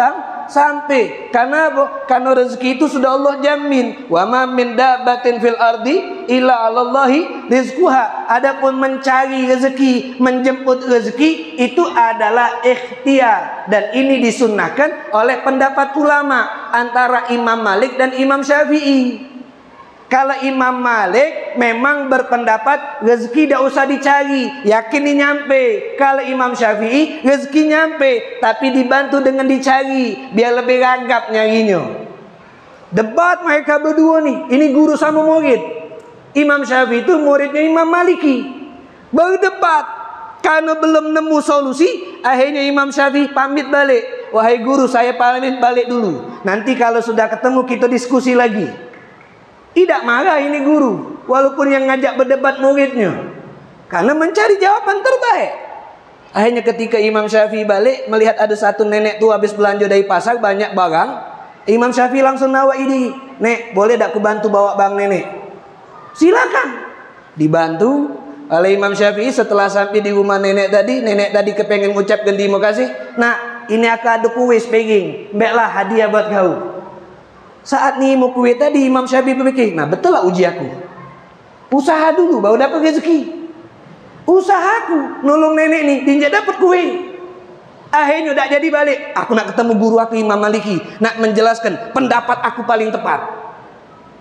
sampai. Karena apa? Karena rezeki itu sudah Allah jamin. Wa ma min dabbatin fil ardi illa 'alallahi rizquha. Adapun mencari rezeki, menjemput rezeki itu adalah ikhtiar, dan ini disunnahkan oleh pendapat ulama antara Imam Malik dan Imam Syafi'i. Kalau Imam Malik memang berpendapat rezeki tidak usah dicari, yakin ini nyampe. Kalau Imam Syafi'i rezeki nyampe, tapi dibantu dengan dicari biar lebih ragap nyarinya. Debat mereka berdua nih, ini guru sama murid. Imam Syafi'i itu muridnya Imam Maliki. Berdebat karena belum nemu solusi. Akhirnya Imam Syafi'i pamit balik. wahai guru saya pamit balik dulu. Nanti kalau sudah ketemu kita diskusi lagi. Tidak marah ini guru, walaupun yang ngajak berdebat muridnya, karena mencari jawaban terbaik. Akhirnya ketika Imam Syafi'i balik, melihat ada satu nenek tua habis belanja dari pasar, banyak barang. Imam Syafi'i langsung nawak ini, "Nek, boleh tak aku bantu bawa barang nenek?" Silakan. Dibantu oleh Imam Syafi'i. Setelah sampai di rumah nenek tadi kepengen ucapkan terima kasih. "Nak, ini aku ada kue sepeging, baiklah hadiah buat kau." Saat nih mau kue tadi, Imam Syafi'i berpikir, nah betul lah uji aku. Usaha dulu baru dapat rezeki. Usahaku nolong nenek nih, tinjak dapat kue. Akhirnya tak jadi balik. Aku nak ketemu guru aku Imam Maliki, nak menjelaskan pendapat aku paling tepat.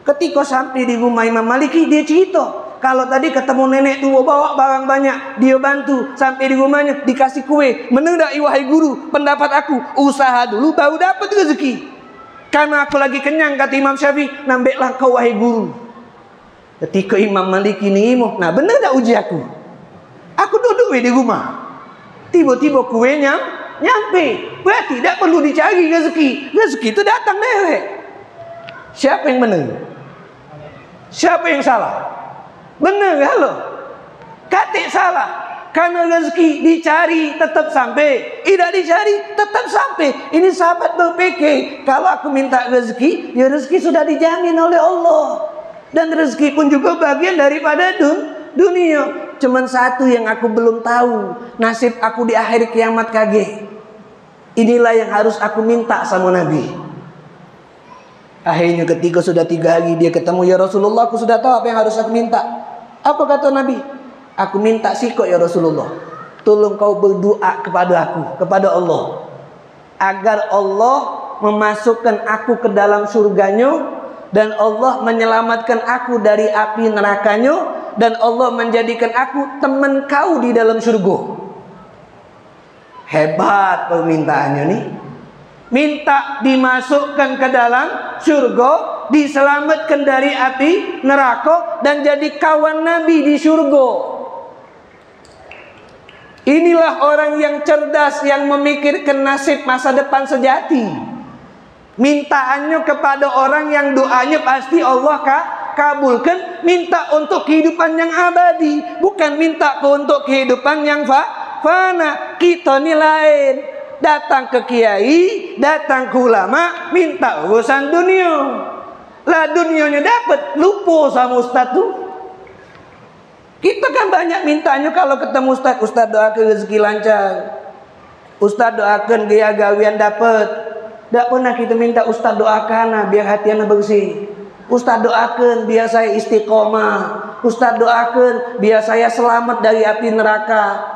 Ketika sampai di rumah Imam Maliki, dia cerita kalau tadi ketemu nenek tua bawa barang banyak, dia bantu sampai di rumahnya dikasih kue. Benar tak wahai guru, pendapat aku usaha dulu baru dapat rezeki. Karena aku lagi kenyang, kata Imam Syafi'i, nambahlah kau wahai guru. Ketika Imam Maliki ini, nah benar tak uji aku? Aku duduk di rumah, tiba-tiba kuenya nyampe. Berarti tidak perlu dicari rezeki. Rezeki itu datang dewek. Siapa yang benar? Siapa yang salah? Benar halo? Katik salah. Karena rezeki dicari tetap sampai, tidak dicari tetap sampai. Ini sahabat berpikir, kalau aku minta rezeki, ya rezeki sudah dijamin oleh Allah. Dan rezeki pun juga bagian daripada dunia. Cuman satu yang aku belum tahu, nasib aku di akhir kiamat kage. Inilah yang harus aku minta sama Nabi. Akhirnya ketika sudah 3 hari dia ketemu, ya Rasulullah, aku sudah tahu apa yang harus aku minta. Apa kata Nabi? Aku minta sih kok ya Rasulullah, tolong kau berdoa kepada aku, kepada Allah, agar Allah memasukkan aku ke dalam surganya, dan Allah menyelamatkan aku dari api nerakanya, dan Allah menjadikan aku teman kau di dalam surga. Hebat permintaannya nih. Minta dimasukkan ke dalam surga, diselamatkan dari api neraka, dan jadi kawan Nabi di surga. Inilah orang yang cerdas, yang memikirkan nasib masa depan sejati. Mintaannya kepada orang yang doanya pasti Allah kabulkan. Minta untuk kehidupan yang abadi, bukan minta untuk kehidupan yang fana. Kita ini lain. Datang ke kiai, datang ke ulama, minta urusan dunia. Lah dunianya dapat, lupa sama ustaz tuh. Kita kan banyak mintanya kalau ketemu ustaz. Ustaz doakan rezeki lancar, ustaz doakan gaya gawian dapat. Tak pernah kita minta ustaz doakan biar hati anak bersih. Ustaz doakan biar saya istiqomah. Ustaz doakan biar saya selamat dari api neraka.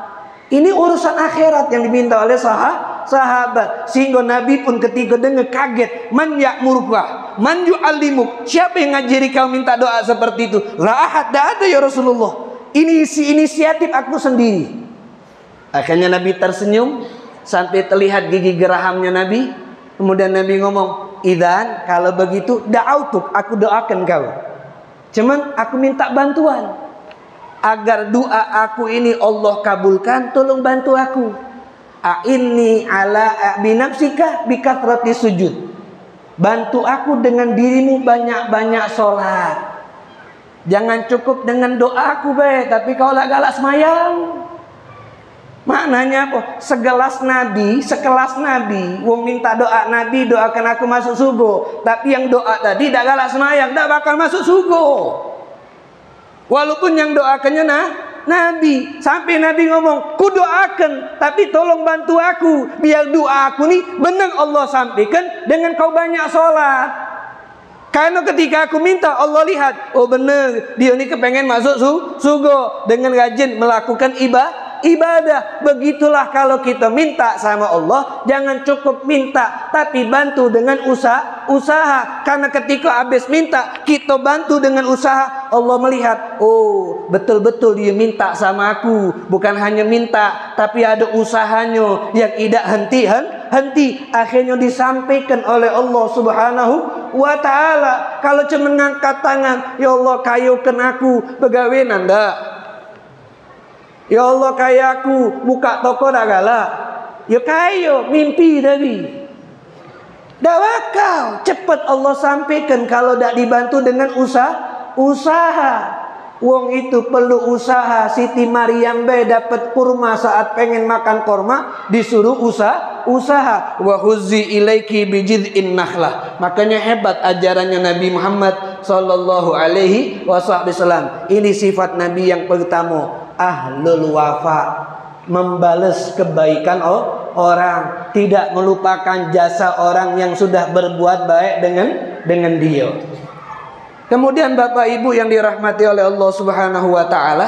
Ini urusan akhirat yang diminta oleh sahabat. Sehingga Nabi pun ketika dengar kaget. Man ya'muruka, man yu'allimuk. Siapa yang ngajari kau minta doa seperti itu? La ahad, tak ada ya Rasulullah. Ini inisiatif aku sendiri. Akhirnya Nabi tersenyum sampai terlihat gigi gerahamnya Nabi. Kemudian Nabi ngomong, "Idzan, kalau begitu da'autuk, aku doakan kau. Cuman aku minta bantuan agar doa aku ini Allah kabulkan, tolong bantu aku. A'inni ala binafsika bikathrati sujud. Bantu aku dengan dirimu banyak-banyak sholat. Jangan cukup dengan doaku baik, tapi kau lah galak semayang." Maknanya apa? Sekelas Nabi, wong minta doa Nabi, doakan aku masuk surga. Tapi yang doa tadi dak galak semayang, dak bakal masuk surga. Walaupun yang doakannya Nabi, sampai Nabi ngomong, "Ku doakan, tapi tolong bantu aku biar doa aku nih benar Allah sampaikan dengan kau banyak sholat." Karena ketika aku minta, Allah lihat, oh benar, dia ini kepengen masuk surga dengan rajin melakukan ibadah. Begitulah kalau kita minta sama Allah, jangan cukup minta, tapi bantu dengan usaha. Karena ketika habis minta, kita bantu dengan usaha, Allah melihat, oh betul-betul dia minta sama aku. Bukan hanya minta, tapi ada usahanya yang tidak henti. Akhirnya disampaikan oleh Allah Subhanahu wa ta'ala. Kalau cuma ngangkat tangan, ya Allah kayukan aku pegawai nanda, ya Allah kaya aku buka toko dah galak. Ya kayo mimpi tadi. Dak bakal cepat Allah sampaikan kalau dak dibantu dengan usaha. Wong itu perlu usaha. Siti Maryam dapat kurma saat pengen makan kurma, disuruh usaha. Wa huzzi ilaiki bijid'in nakhlah. Makanya hebat ajarannya Nabi Muhammad sallallahu alaihi wasallam. Ini sifat Nabi yang pertama, ahlul wafa, membalas kebaikan orang, tidak melupakan jasa orang yang sudah berbuat baik dengan dia. Kemudian Bapak Ibu yang dirahmati oleh Allah Subhanahu wa taala,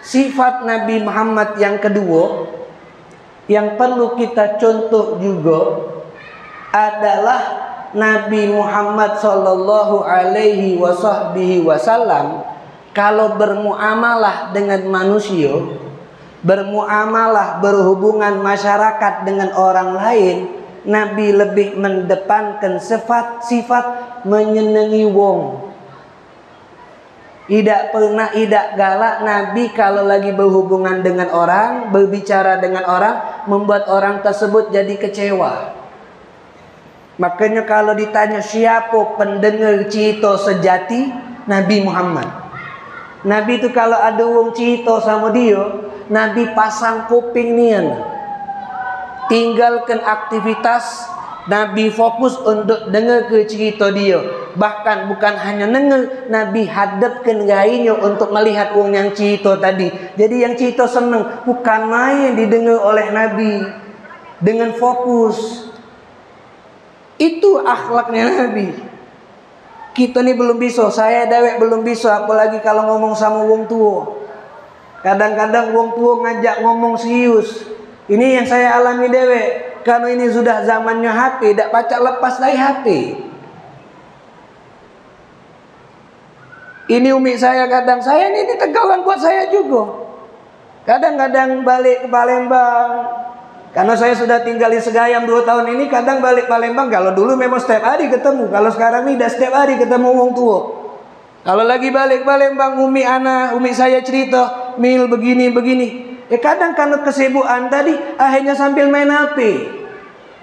sifat Nabi Muhammad yang kedua yang perlu kita contoh juga adalah Nabi Muhammad sallallahu alaihi wasallam kalau bermuamalah dengan manusia, bermuamalah, berhubungan masyarakat dengan orang lain, Nabi lebih mendepankan sifat menyenangi wong. Tidak pernah galak Nabi kalau lagi berhubungan dengan orang, berbicara dengan orang, membuat orang tersebut jadi kecewa. Makanya kalau ditanya siapa pendengar cito sejati, Nabi Muhammad. Nabi itu kalau ada wong cito sama dia, Nabi pasang kuping nian. Tinggalkan aktivitas, Nabi fokus untuk dengar ke cerita dia. Bahkan bukan hanya dengar, Nabi hadapkan gainya untuk melihat wong yang cerita tadi. Jadi yang cerita senang, bukan main didengar oleh Nabi, dengan fokus. Itu akhlaknya Nabi. Kita ni belum bisa, saya dewek belum bisa, apalagi kalau ngomong sama wong tua. Kadang-kadang wong tua ngajak ngomong serius. Ini yang saya alami dewek. Karena ini sudah zamannya HP, tak pacak lepas dari HP. Ini umi saya kadang, saya ini tegawan buat saya juga. Kadang-kadang balik ke Palembang, karena saya sudah tinggal di Segayam 2 tahun ini, kadang balik Palembang. Kalau dulu memang setiap hari ketemu, kalau sekarang ini dah setiap hari ketemu wong tua. Kalau lagi balik Palembang, umi saya cerita, Mil begini. Kadang karena kesibukan tadi, akhirnya sambil main HP.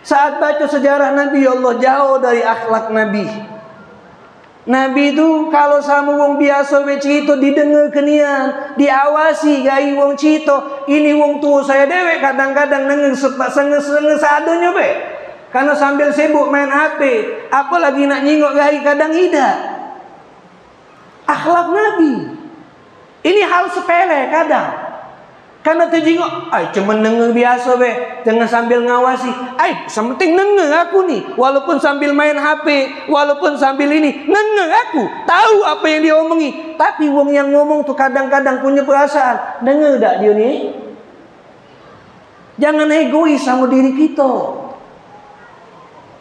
Saat baca sejarah Nabi, ya Allah, jauh dari akhlak Nabi. Nabi itu kalau sama wong biasa cerita didengar kenian, diawasi gai wong cerita. Ini wong tua saya dewek kadang-kadang dengar sengah seadanya be. Karena sambil sibuk main HP, apalagi nak nyingok gai kadang tidak. Akhlak Nabi. Ini hal sepele kadang. Karena terjengok, cuma denger biasa be, jangan sambil ngawasi. Sementing denger aku nih, walaupun sambil main HP, walaupun sambil ini, denger aku, tahu apa yang dia omongi. Tapi wong yang ngomong tuh kadang-kadang punya perasaan, denger tak dia nih? Jangan egois sama diri kita.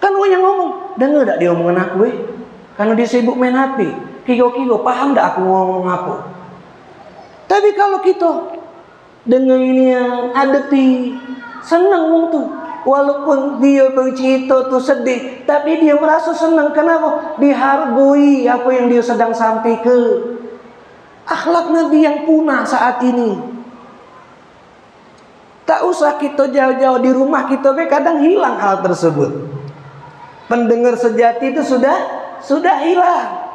Kan wong yang ngomong, denger tak dia omongan aku Karena dia sibuk main HP, kigo-kigo, paham tak aku ngomong apa? Tapi kalau kita dengan ini yang adepi, senang wong tuh. Walaupun dia bercerita tuh sedih, tapi dia merasa senang. Kenapa? Dihargai apa yang dia sedang sampaikan. Akhlak Nabi yang punah saat ini. Tak usah kita jauh-jauh, di rumah kita kadang hilang hal tersebut. Pendengar sejati itu sudah hilang.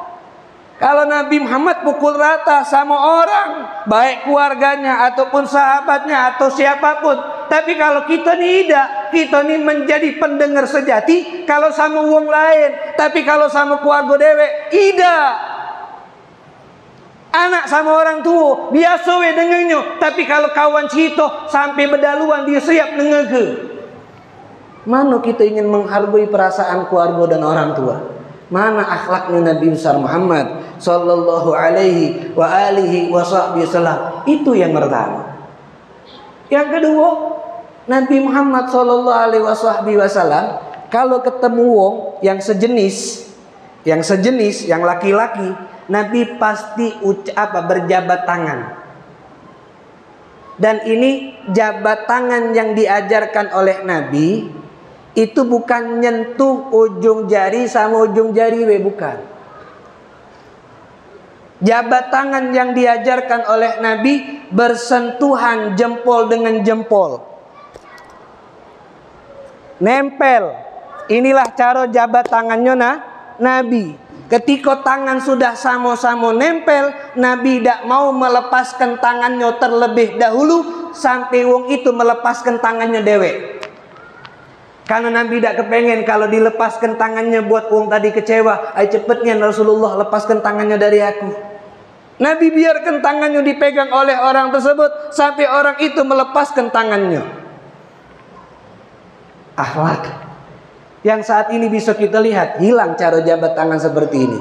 Kalau Nabi Muhammad pukul rata sama orang, baik keluarganya ataupun sahabatnya atau siapapun. Tapi kalau kita ni tidak, kita ni menjadi pendengar sejati kalau sama wong lain. Tapi kalau sama keluarga dewek, tidak. Anak sama orang tua, biasa dengarnya. Tapi kalau kawan cerita sampai berdaluan, dia siap dengar ke. Mana kita ingin menghargai perasaan keluarga dan orang tua? Mana akhlaknya Nabi besar Muhammad sallallahu alaihi wa alihi wasallam? Itu yang pertama. Yang kedua, Nabi Muhammad sallallahu alaihi wasallam kalau ketemu wong yang sejenis, yang laki-laki, Nabi pasti berjabat tangan. Dan ini jabat tangan yang diajarkan oleh Nabi itu bukan nyentuh ujung jari sama ujung jari, bukan. Jabat tangan yang diajarkan oleh Nabi bersentuhan jempol dengan jempol. nempel. Inilah cara jabat tangannya Nabi. Ketika tangan sudah sama-sama nempel, Nabi tidak mau melepaskan tangannya terlebih dahulu sampai wong itu melepaskan tangannya dewek. Karena Nabi tidak kepengen kalau dilepaskan tangannya buat wong tadi kecewa. Ayo cepetnya Rasulullah lepaskan tangannya dari aku. Nabi biarkan tangannya dipegang oleh orang tersebut sampai orang itu melepaskan tangannya. Akhlak yang saat ini bisa kita lihat, hilang cara jabat tangan seperti ini.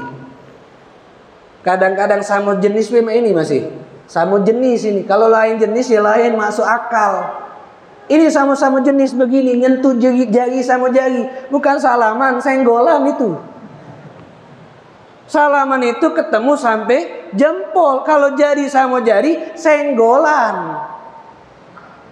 Kadang-kadang sama jenis memang ini masih sama jenis ini. Kalau lain jenis ya lain masuk akal. Ini sama-sama jenis begini, nyentuh jari sama jari, bukan salaman, senggolan itu. Salaman itu ketemu sampai jempol. Kalau jari sama jari, senggolan.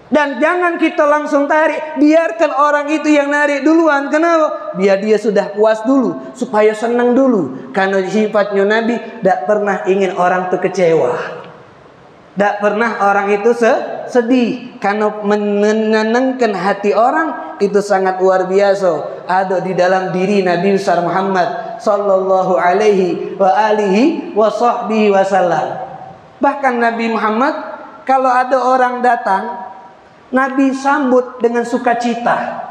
Dan jangan kita langsung tarik, biarkan orang itu yang narik duluan. Kenapa? Biar dia sudah puas dulu, supaya senang dulu. Karena sifatnya Nabi tidak pernah ingin orang itu kecewa, tidak pernah orang itu sedih. Karena menenangkan hati orang itu sangat luar biasa. Ada di dalam diri Nabi besar Muhammad sallallahu alaihi wa alihi wa sahbihi wasallam. Bahkan Nabi Muhammad kalau ada orang datang, Nabi sambut dengan sukacita.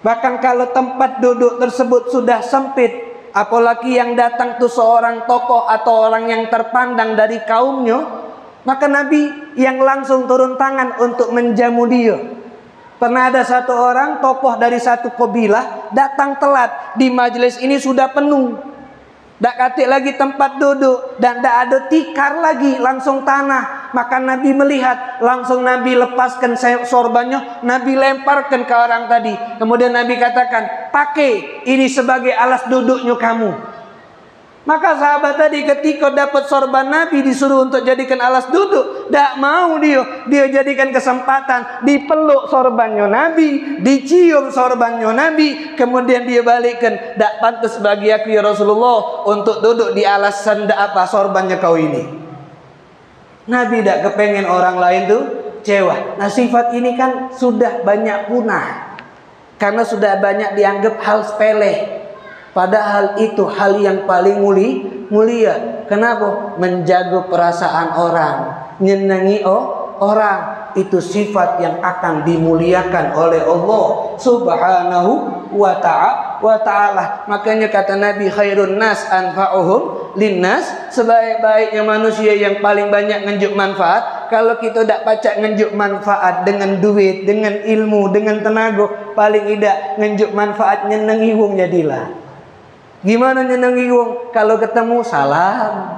Bahkan kalau tempat duduk tersebut sudah sempit, apalagi yang datang itu seorang tokoh atau orang yang terpandang dari kaumnya, maka Nabi yang langsung turun tangan untuk menjamu dia. Pernah ada satu orang tokoh dari satu kabilah datang telat, di majelis ini sudah penuh. Tak katik lagi tempat duduk dan tak ada tikar lagi, langsung tanah. Maka Nabi melihat, langsung Nabi lepaskan sorbannya, Nabi lemparkan ke orang tadi. Kemudian Nabi katakan, pakai ini sebagai alas duduknya kamu. Maka sahabat tadi ketika dapat sorban Nabi disuruh untuk jadikan alas duduk, tak mau dia jadikan kesempatan, dipeluk sorbannya Nabi, dicium sorbannya Nabi, kemudian dia balikkan, tak pantas bagi aku ya Rasulullah untuk duduk di alas sorbannya kau ini. Nabi tak kepengen orang lain tuh kecewa. Nah sifat ini kan sudah banyak punah, karena sudah banyak dianggap hal sepele. Padahal itu hal yang paling mulia. Kenapa? Menjaga perasaan orang, nyenangi orang. Itu sifat yang akan dimuliakan oleh Allah Subhanahu wa ta'ala. Makanya kata Nabi, khairun nas anfa'uhum linnas. Sebaik-baiknya manusia yang paling banyak ngenjuk manfaat. Kalau kita tidak pacak ngenjuk manfaat dengan duit, dengan ilmu, dengan tenaga, paling tidak ngenjuk manfaat nyenangi wong jadilah. Gimana nyenangi wong? Kalau ketemu salam,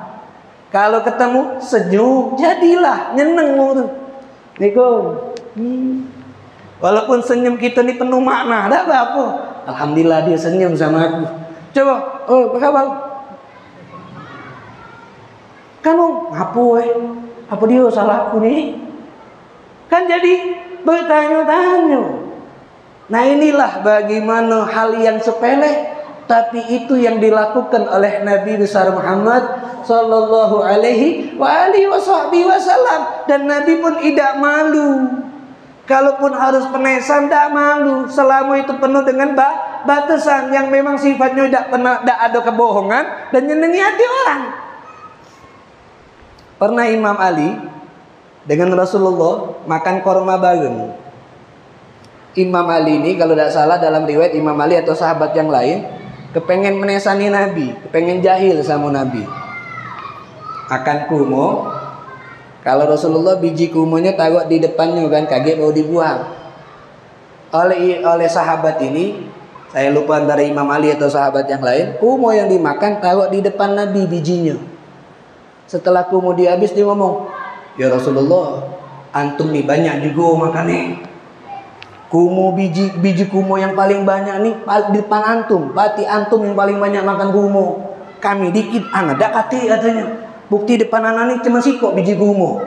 kalau ketemu senyum, jadilah nyeneng wong tuh. Niku, walaupun senyum kita ini penuh makna, ada apa? Alhamdulillah dia senyum sama aku. Coba, apa kabar? Kamu apa dia salah aku nih? Kan jadi bertanya-tanya. Nah inilah bagaimana hal yang sepele, tapi itu yang dilakukan oleh Nabi besar Muhammad sallallahu alaihi wasallam. Dan Nabi pun tidak malu. Kalaupun harus penesan tidak malu, selama itu penuh dengan batasan yang memang sifatnya tidak ada kebohongan dan nyenengi hati orang. Pernah Imam Ali dengan Rasulullah makan korma bareng. Imam Ali ini kalau tidak salah dalam riwayat Imam Ali atau sahabat yang lain kepengen menesani Nabi, kepengen jahil sama Nabi. Akan kurma, kalau Rasulullah biji kurmanya taruh di depannya kan, kaget mau dibuang. Oleh sahabat ini, saya lupa antara Imam Ali atau sahabat yang lain, kurma yang dimakan taruh di depan Nabi bijinya. Setelah kurma dia habis, dia ngomong, ya Rasulullah, antum nih banyak juga makannya. Kumo biji kumo yang paling banyak nih di depan antum. Berarti antum yang paling banyak makan kumo. Kami dikit, ada kati katanya. Bukti depan anak nih cuma sikok biji kumo.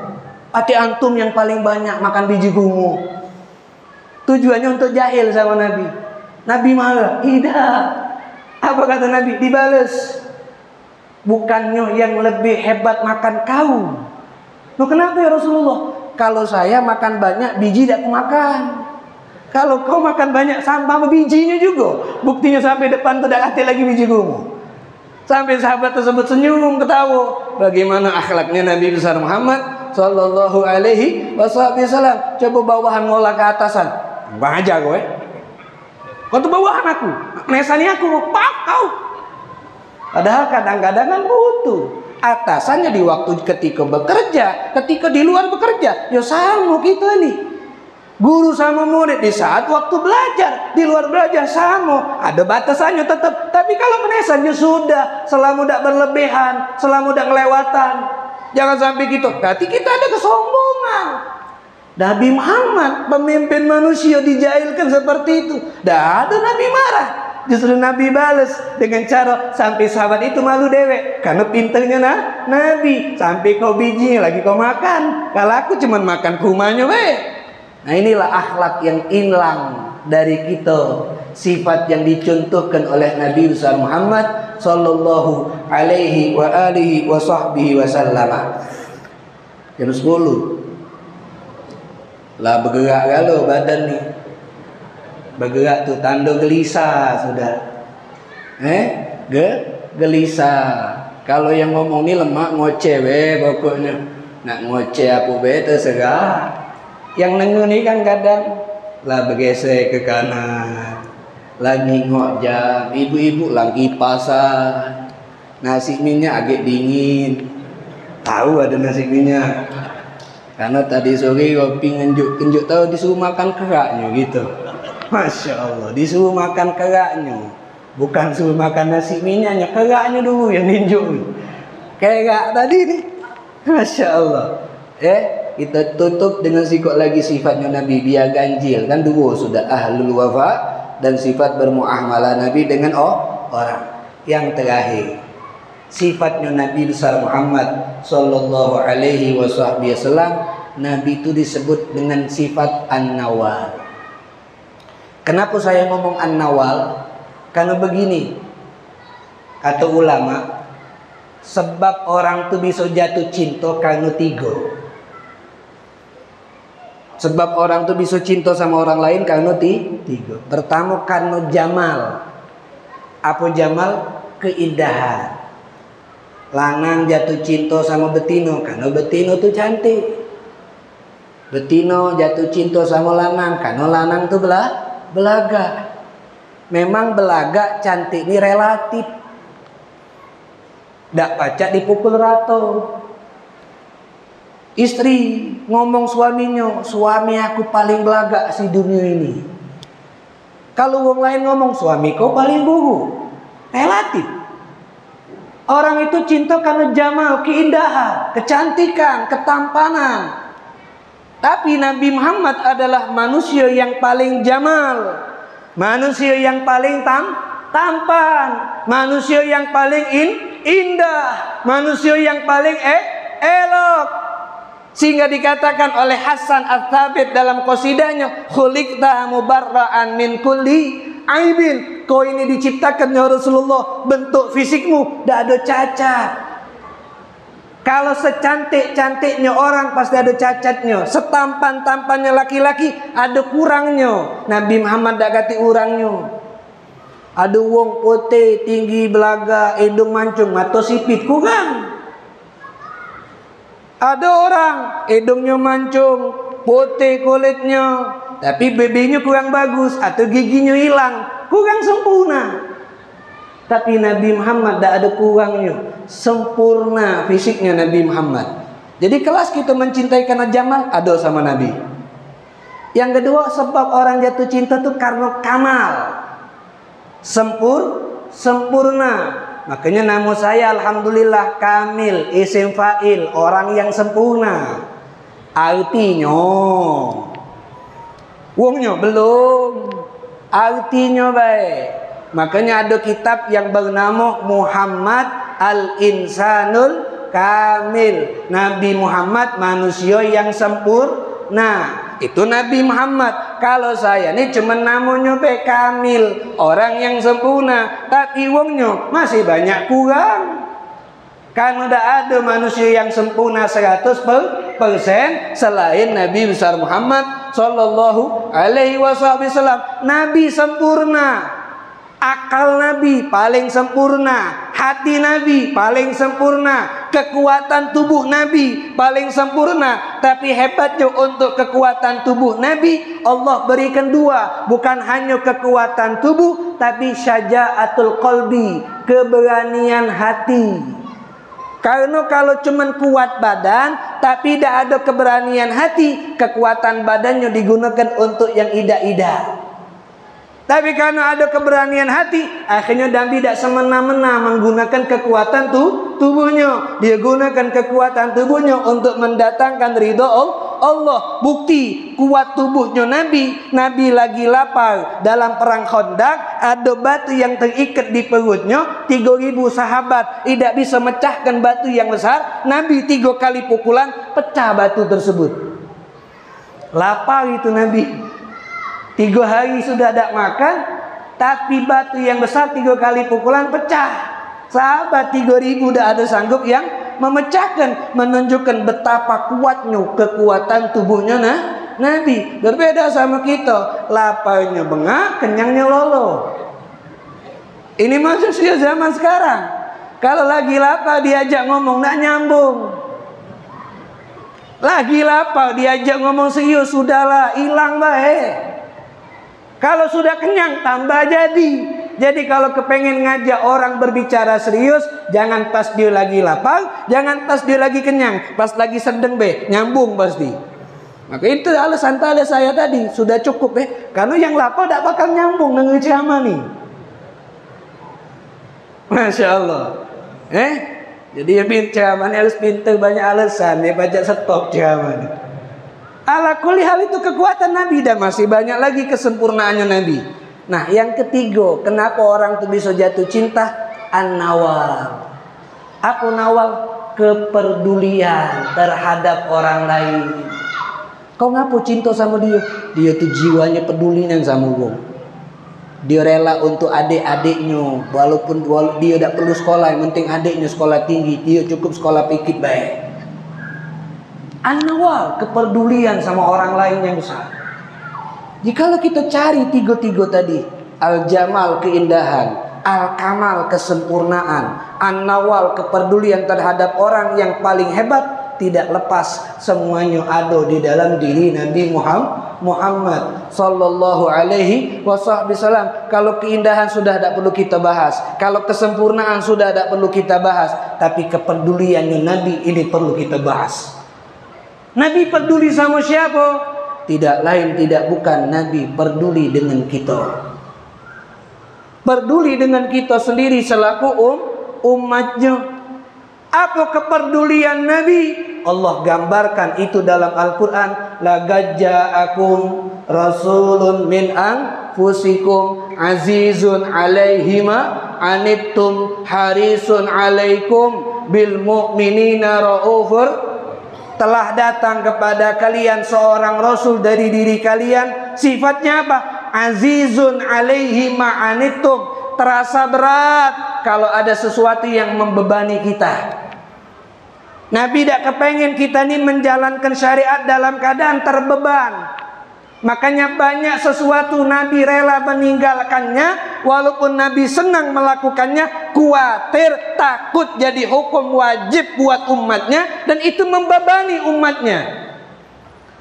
Berarti antum yang paling banyak makan biji kumo. Tujuannya untuk jahil sama Nabi. Nabi marah. Tidak. Apa kata Nabi? Dibales. Bukannya yang lebih hebat makan kau. Loh kenapa ya Rasulullah? Kalau saya makan banyak biji tidak aku makan. Kalau kau makan banyak sampah bijinya juga. Buktinya sampai depan tidak ada lagi biji gumu. Sampai sahabat tersebut senyum ketawa. Bagaimana akhlaknya Nabi besar Muhammad sallallahu alaihi wasallam. Coba bawahan ngolah ke atasan. Bang aja gue. Kau tuh bawahan aku. Nesani aku pak kau. Padahal kadang-kadang kan butuh. Atasannya di waktu ketika bekerja, ketika di luar bekerja, ya sama kita nih. Guru sama murid di saat waktu belajar, di luar belajar sama, ada batasannya tetap. Tapi kalau menesannya sudah, selama tidak berlebihan, selama tidak kelewatan, jangan sampai gitu. Berarti kita ada kesombongan. Nabi Muhammad, pemimpin manusia, dijailkan seperti itu. Tidak ada Nabi marah. Justru Nabi balas dengan cara sampai sahabat itu malu dewek. Karena pinternya Nabi. Sampai kau biji lagi kau makan. Kalau aku cuma makan kumanya weh. Nah inilah akhlak yang hilang dari kita. Sifat yang dicontohkan oleh Nabi besar Muhammad sallallahu alaihi wa alihi wa sahbihi wasallam. Jam 10 lah bergerak galau badan nih. Bergerak tuh tanda gelisah sudah. Gelisah. Kalau yang ngomong ni lemak ngoceh we pokoknya. Nak ngoceh apa be terserah. Yang nengu ni kan kadang lah bergeser ke kanan, lagi ngok jam, ibu-ibu lagi pasar, nasi minyak agak dingin, tahu ada nasi minyak, karena tadi sore kopi ngenjuk tahu disuruh makan keraknya gitu, masya Allah disuruh makan keraknya, bukan suruh makan nasi minyaknya, keraknya dulu yang ninjuk, kerak tadi nih, masya Allah, kita tutup dengan sikap lagi sifatnya Nabi biar ganjil kan dua sudah ahlul wafa dan sifat bermuamalah Nabi dengan orang. Yang terakhir sifatnya Nabi besar Muhammad sallallahu alaihi wasallam, Nabi itu disebut dengan sifat an-nawal. Kenapa saya ngomong an-nawal? Karena begini kata ulama, sebab orang tuh bisa jatuh cinta karena tiga. Sebab orang tuh bisa cinta sama orang lain karena tiga. Pertama karena jamal. Apa jamal? Keindahan. Lanang jatuh cinta sama betino karena betino tuh cantik. Betino jatuh cinta sama lanang karena lanang tuh belaga. Memang belaga cantik ini relatif. Ndak pacak dipukul rata. Istri ngomong suaminya, suami aku paling belaga si dunia ini. Kalau orang lain ngomong, suami kau paling buruk. Relatif. Orang itu cinta karena jamal, keindahan, kecantikan, ketampanan. Tapi Nabi Muhammad adalah manusia yang paling jamal, manusia yang paling tampan, manusia yang paling indah, manusia yang paling elok. Sehingga dikatakan oleh Hasan Ats-Tsabit dalam qasidahnya, khuliqta mubarra'an min kulli aibin. Kau ini diciptakan ya Rasulullah, bentuk fisikmu tidak ada cacat. Kalau secantik-cantiknya orang pasti ada cacatnya. Setampan-tampannya laki-laki ada kurangnya. Nabi Muhammad tidak kata kurangnya. Ada wong putih, tinggi, belaga, hidung mancung, mata sipit, kurang. Ada orang hidungnya mancung, putih kulitnya, tapi bebeknya kurang bagus atau giginya hilang, kurang sempurna. Tapi Nabi Muhammad tidak ada kurangnya, sempurna fisiknya Nabi Muhammad. Jadi kelas kita mencintai karena jamal, ada sama Nabi. Yang kedua, sebab orang jatuh cinta itu karena kamal, sempurna. Makanya nama saya alhamdulillah Kamil, isim fa'il, orang yang sempurna. Artinya wongnya belum, artinya baik. Makanya ada kitab yang bernama Muhammad Al-Insanul Kamil, Nabi Muhammad manusia yang sempurna. Itu Nabi Muhammad. Kalau saya ini cuma namanya Kamil, orang yang sempurna, tapi wongnya masih banyak kurang. Karena tidak ada manusia yang sempurna 100% selain Nabi besar Muhammad sallallahu alaihi wasallam. Nabi sempurna, akal Nabi paling sempurna, hati Nabi paling sempurna, kekuatan tubuh Nabi paling sempurna. Tapi hebatnya untuk kekuatan tubuh Nabi, Allah berikan dua. Bukan hanya kekuatan tubuh, tapi syaja'atul qalbi, keberanian hati. Karena kalau cuman kuat badan tapi tidak ada keberanian hati, kekuatan badannya digunakan untuk yang ida-ida. Tapi karena ada keberanian hati, akhirnya Nabi tidak semena-mena menggunakan kekuatan tubuhnya. Dia gunakan kekuatan tubuhnya untuk mendatangkan ridho Allah. Bukti kuat tubuhnya Nabi. Nabi lagi lapar dalam perang Khandaq, ada batu yang terikat di perutnya. 3.000 sahabat tidak bisa mecahkan batu yang besar. Nabi 3 kali pukulan, pecah batu tersebut. Lapar itu Nabi. 3 hari sudah tidak makan, tapi batu yang besar 3 kali pukulan pecah. Sahabat 3.000 tidak ada sanggup yang memecahkan, menunjukkan betapa kuatnya kekuatan tubuhnya Nabi. Berbeda sama kita, laparnya bengak, kenyangnya lolo. Ini manusia zaman sekarang. Kalau lagi lapar diajak ngomong tidak nyambung. Lagi lapar diajak ngomong serius, sudahlah, hilang baik. Kalau sudah kenyang tambah jadi. Jadi kalau kepengen ngajak orang berbicara serius, jangan pas dia lagi lapar, jangan pas dia lagi kenyang, pas lagi sedang nyambung pasti. Maka itu alasan tadi saya tadi sudah cukup karena yang lapar tidak bakal nyambung dengan ceramah nih. Masya Allah. Jadi ceramahnya harus pintar, banyak alasan, baca stop ceramah. Ala kulli hal itu kekuatan Nabi, dan masih banyak lagi kesempurnaannya Nabi. Nah, yang ketiga, kenapa orang itu bisa jatuh cinta? An-nawal. Apa nawal? Kepedulian terhadap orang lain. Kau ngapain cinta sama dia? Dia tuh jiwanya peduli sama gue. Dia rela untuk adik-adiknya, walaupun dia tidak perlu sekolah, yang penting adiknya sekolah tinggi, dia cukup sekolah pikir baik. An-nawal, kepedulian sama orang lain yang besar. Jikalau kita cari 3 tadi, al-jamal, keindahan, al-kamal, kesempurnaan, an-nawal, kepedulian terhadap orang yang paling hebat, tidak lepas semuanya ada di dalam diri Nabi Muhammad sallallahu alaihi wasallam. Kalau keindahan sudah tidak perlu kita bahas, kalau kesempurnaan sudah tidak perlu kita bahas, tapi kepeduliannya Nabi ini perlu kita bahas. Nabi peduli sama siapa? Tidak lain tidak bukan Nabi peduli dengan kita. Peduli dengan kita sendiri selaku umatnya. Apa kepedulian Nabi? Allah gambarkan itu dalam Al-Quran. Laqad ja'akum rasulun min anfusikum azizun alaihi ma anittum harisun alaikum bil mu'minina raufur. Telah datang kepada kalian seorang rasul dari diri kalian. Sifatnya apa? Azizun alaihi ma'anittum. Terasa berat kalau ada sesuatu yang membebani kita. Nabi tidak kepengen kita ini menjalankan syariat dalam keadaan terbeban. Makanya banyak sesuatu Nabi rela meninggalkannya, walaupun Nabi senang melakukannya, khawatir, takut jadi hukum wajib buat umatnya, dan itu membebani umatnya.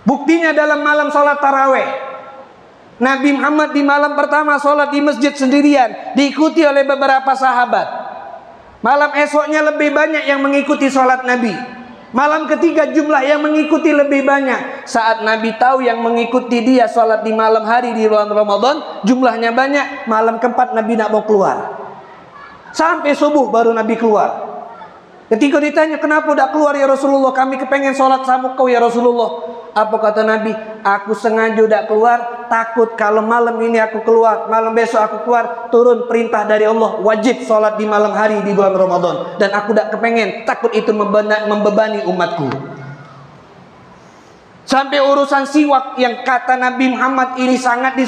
Buktinya dalam malam sholat taraweh, Nabi Muhammad di malam pertama sholat di masjid sendirian, diikuti oleh beberapa sahabat. Malam esoknya lebih banyak yang mengikuti sholat Nabi. Malam ketiga jumlah yang mengikuti lebih banyak. Saat Nabi tahu yang mengikuti dia sholat di malam hari di bulan Ramadan jumlahnya banyak, malam keempat Nabi tidak mau keluar. Sampai subuh baru Nabi keluar. Ketika ditanya kenapa tidak keluar ya Rasulullah, kami kepengen sholat sama kau ya Rasulullah. Apa kata Nabi? Aku sengaja tidak keluar, takut kalau malam ini aku keluar, malam besok aku keluar, turun perintah dari Allah, wajib sholat di malam hari di bulan Ramadan. Dan aku tidak kepengen, takut itu membebani umatku. Sampai urusan siwak yang kata Nabi Muhammad ini sangat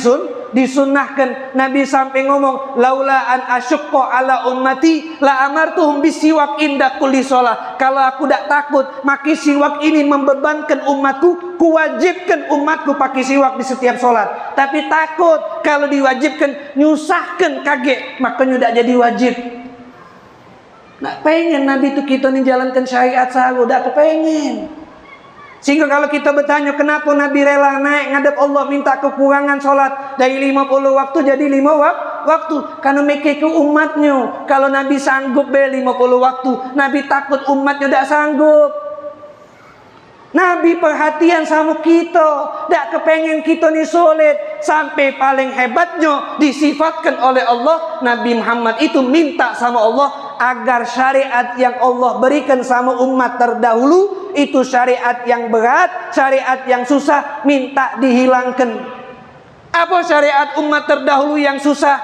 Disunnahkan. Nabi sampai ngomong, laula an asyqa ala ummati la amartuhum bisiwak inda kulli shalah. Kalau aku tidak takut maki siwak ini membebankan umatku, kuwajibkan umatku pakai siwak di setiap sholat. Tapi takut kalau diwajibkan nyusahkan kaget, makanya tidak jadi wajib. Nak pengen Nabi itu kita nih jalankan syariat sahur, tidak kepengen. Sehingga kalau kita bertanya kenapa Nabi rela naik ngadep Allah minta kekurangan sholat dari 50 waktu jadi 5 waktu, karena mikir ke umatnya. Kalau Nabi sanggup 50 waktu, Nabi takut umatnya tidak sanggup. Nabi perhatian sama kita, tidak kepengen kita ni sulit. Sampai paling hebatnya disifatkan oleh Allah, Nabi Muhammad itu minta sama Allah agar syariat yang Allah berikan sama umat terdahulu itu syariat yang berat, syariat yang susah, minta dihilangkan. Apa syariat umat terdahulu yang susah?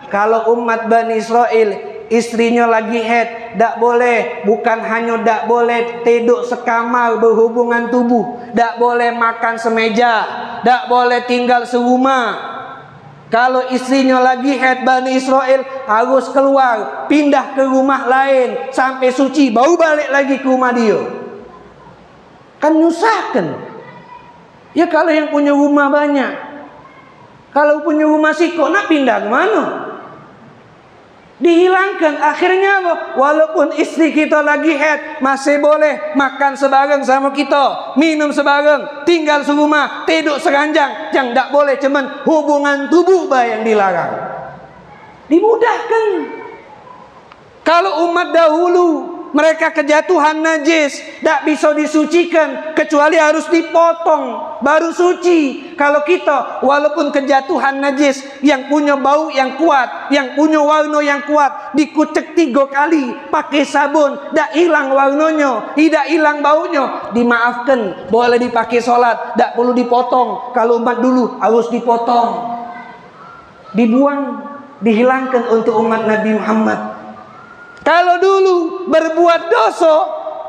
Kalau umat Bani Israel, istrinya lagi haid, tak boleh. Bukan hanya tak boleh tidur sekamar berhubungan tubuh, tak boleh makan semeja, tak boleh tinggal serumah. Kalau istrinya lagi haid Bani Israel harus keluar, pindah ke rumah lain sampai suci, baru balik lagi ke rumah dia. Kan nyusahkan. Ya kalau yang punya rumah banyak, kalau punya rumah siko nak pindah ke mana? Dihilangkan. Akhirnya apa? Walaupun istri kita lagi haid, masih boleh makan sebareng sama kita, minum sebareng, tinggal serumah, tidur seranjang. Yang tak boleh cuman hubungan tubuh yang dilarang. Dimudahkan. Kalau umat dahulu mereka kejatuhan najis, tak bisa disucikan kecuali harus dipotong baru suci. Kalau kita walaupun kejatuhan najis yang punya bau yang kuat, yang punya warna yang kuat, dikucek 3 kali pakai sabun, tak hilang warnanya, tidak hilang baunya, dimaafkan, boleh dipakai sholat, tak perlu dipotong. Kalau umat dulu harus dipotong, dibuang, dihilangkan untuk umat Nabi Muhammad. Kalau dulu berbuat dosa